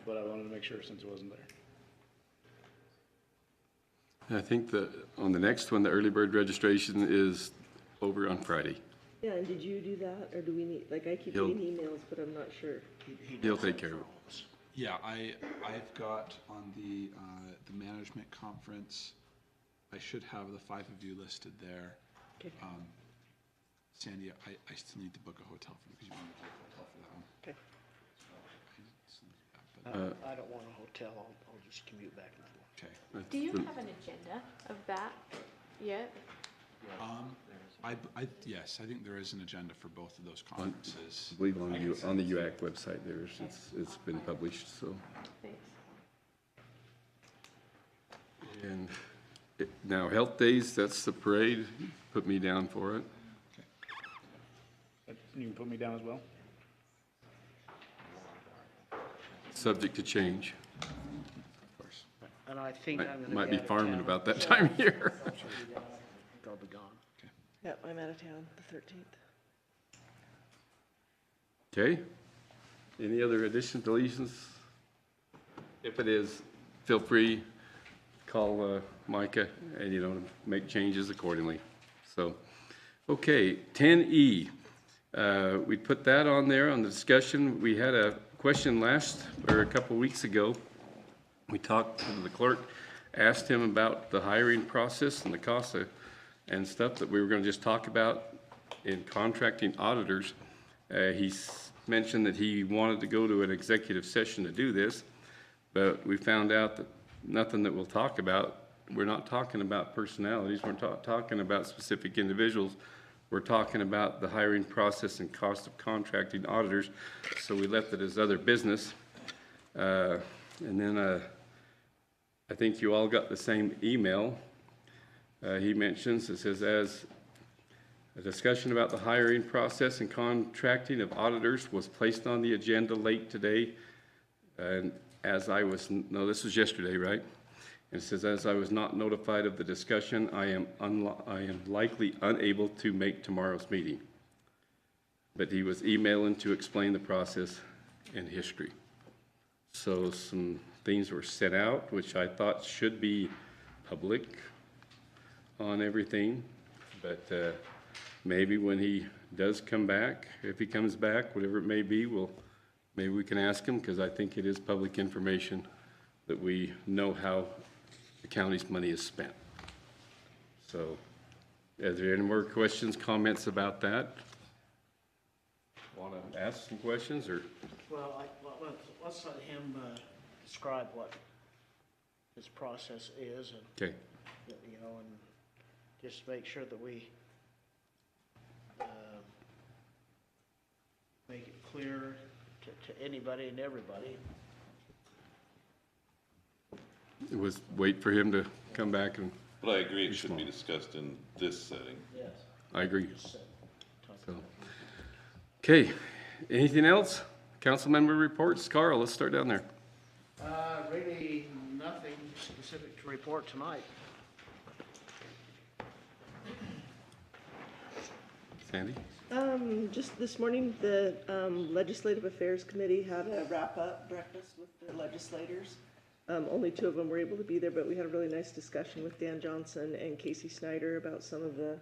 but I wanted to make sure since it wasn't there. I think that on the next one, the early bird registration is over on Friday. Yeah, and did you do that, or do we need, like, I keep He'll- getting emails, but I'm not sure. He'll take care of it. Yeah, I've got on the management conference, I should have the 5 of you listed there. Okay. Sandy, I still need to book a hotel for you, because you want to book a hotel for that one. Okay. I don't want a hotel, I'll just commute back and forth. Okay. Do you have an agenda of that yet? Yes, I think there is an agenda for both of those I conferences. believe on the UAC website, it's been published, so. Thanks. And now, Health Days, that's the parade, put me down for it. You can put me down as well? Subject to change. And I think I'm gonna Might be out of farming town, about that so time of year. I'll be gone. Yep, I'm out of town the 13th. Okay. Any other additions, deletions? If it is, feel free, call Micah, and, make changes accordingly. So, okay, 10E. We put that on there on the discussion. We had a question a couple weeks ago. We talked to the clerk, asked him about the hiring process and the cost and stuff that we were going to just talk about in contracting auditors. He mentioned that he wanted to go to an executive session to do this, but we found out that nothing that we'll talk about, we're not talking about personalities, we're talking about specific individuals. We're talking about the hiring process and cost of contracting auditors, so we left it as other business. And then I think you all got the same email. He mentions, it says, as a discussion about the hiring process and contracting of auditors was placed on the agenda late today. And this was yesterday, right? And it says, as I was not notified of the discussion, I am likely unable to make tomorrow's meeting. But he was emailing to explain the process and history. So some things were sent out, which I thought should be public on everything. But maybe when he does come back, if he comes back, whatever it may be, maybe we can ask him, because I think it is public information that we know how the county's money is spent. So, are there any more questions, comments about that? Want to ask some questions, or? Well, let's let him describe what his process is, and, Okay. and just make sure that we make it clear to anybody and everybody. It was wait for him to come back and. But I agree, it should be discussed in this setting. Yes. I agree. So, okay, anything else? Council member reports. Carl, let's start down there. Really nothing specific to report tonight. Sandy? Just this morning, the Legislative Affairs Committee had a wrap-up breakfast with the legislators. Only 2 of them were able to be there, but we had a really nice discussion with Dan Johnson and Casey Snyder about some of the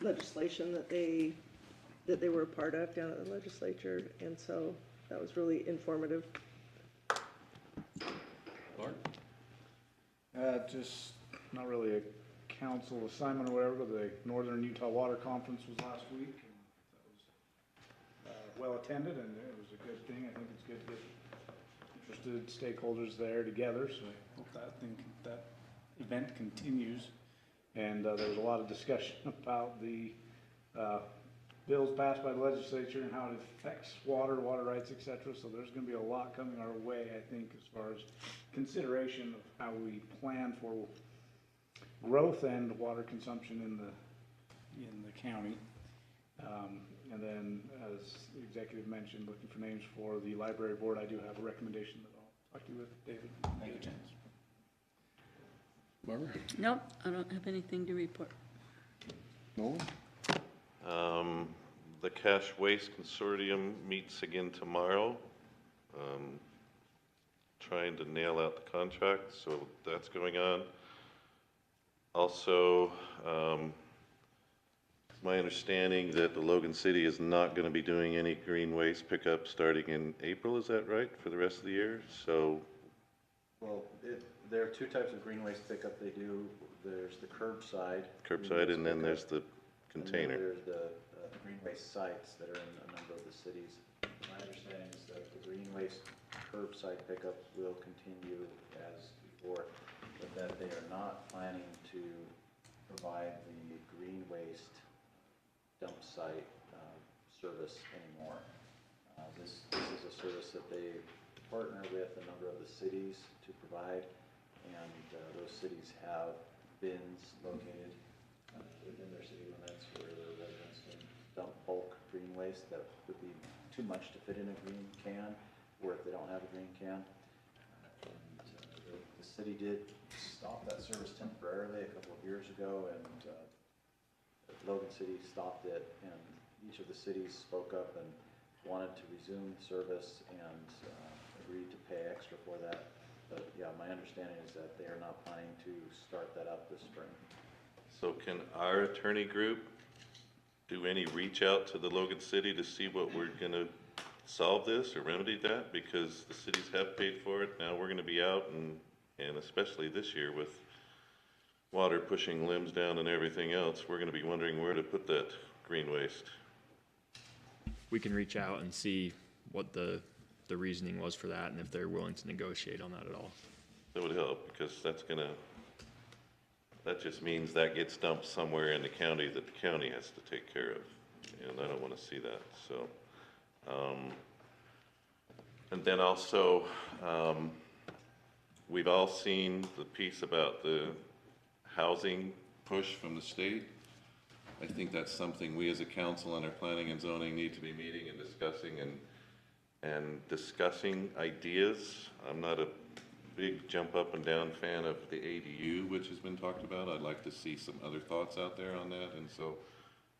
legislation that they were a part of down at the legislature, and so that was really informative. Just not really a council assignment or whatever, but the Northern Utah Water Conference was last week. And that was well attended, and it was a good thing. I think it's good to get interested stakeholders there together, so I hope that event continues. And there was a lot of discussion about the bills passed by the legislature and how it affects water rights, et cetera. So there's going to be a lot coming our way, I think, as far as consideration of how we plan for growth and water consumption in the county. And then, as the executive mentioned, looking for names for the library board, I do have a recommendation that I'll talk to you with, David. Thank you. Barbara? Nope, I don't have anything to report. Nolan? The Cash Waste Consortium meets again tomorrow, trying to nail out the contract, so that's going on. Also, it's my understanding that the Logan City is not going to be doing any green waste pickup starting in April, is that right, for the rest of the year? So, Well, there are 2 types of green waste pickup they do. There's the curbside. curbside, and then there's the And then container. there's the green waste sites that are in a number of the cities. My understanding is that the green waste curbside pickup will continue as before, but that they are not planning to provide the green waste dump site service anymore. This is a service that they partner with a number of the cities to provide, and those cities have bins located within their city limits where their residents can dump bulk green waste that would be too much to fit in a green can, or if they don't have a green can. The city did stop that service temporarily a couple of years ago, and Logan City stopped it, and each of the cities spoke up and wanted to resume service and agreed to pay extra for that. But yeah, my understanding is that they are not planning to start that up this spring. So can our attorney group do any reach out to the Logan City to see what we're gonna solve this or remedy that? Because the cities have paid for it, now we're gonna be out, and especially this year with water pushing limbs down and everything else, we're gonna be wondering where to put that green waste. We can reach out and see what the reasoning was for that and if they're willing to negotiate on that at all. That would help, because that just means that gets dumped somewhere in the county that the county has to take care of, and I don't want to see that, so. And then also, we've all seen the piece about the housing push from the state. I think that's something we as a council and our planning and zoning need to be meeting and discussing ideas. I'm not a big jump up and down fan of the ADU, which has been talked about. I'd like to see some other thoughts out there on that, and so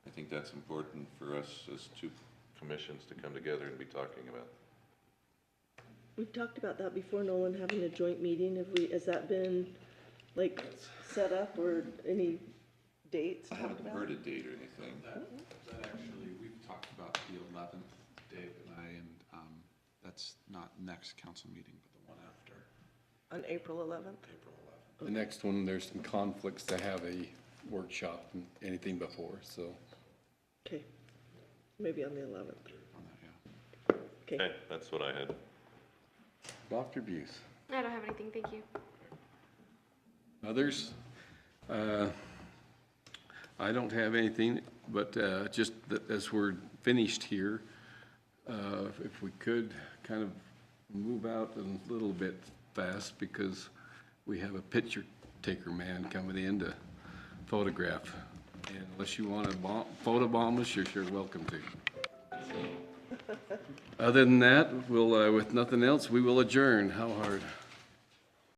I think that's important for us as 2 commissions to come together and be talking about. We've talked about that before, Nolan, having a joint meeting. Has that been, like, set up, or any dates I talked haven't about? heard a date or anything. That actually, we've talked about the 11th, Dave and I, and that's not next council meeting, but the one after. On April 11th? April 11th. The next one, there's some conflicts to have a workshop and anything before, so. Okay, maybe on the 11th. On that, yeah. Okay, that's what I had. Dr. Buse. I don't have anything, thank you. Others? I don't have anything, but just that as we're finished here, if we could kind of move out a little bit fast, because we have a picture taker man coming in to photograph. And unless you want to photobomb us, you're sure welcome to. So, other than that, we'll, with nothing else, we will adjourn. How hard?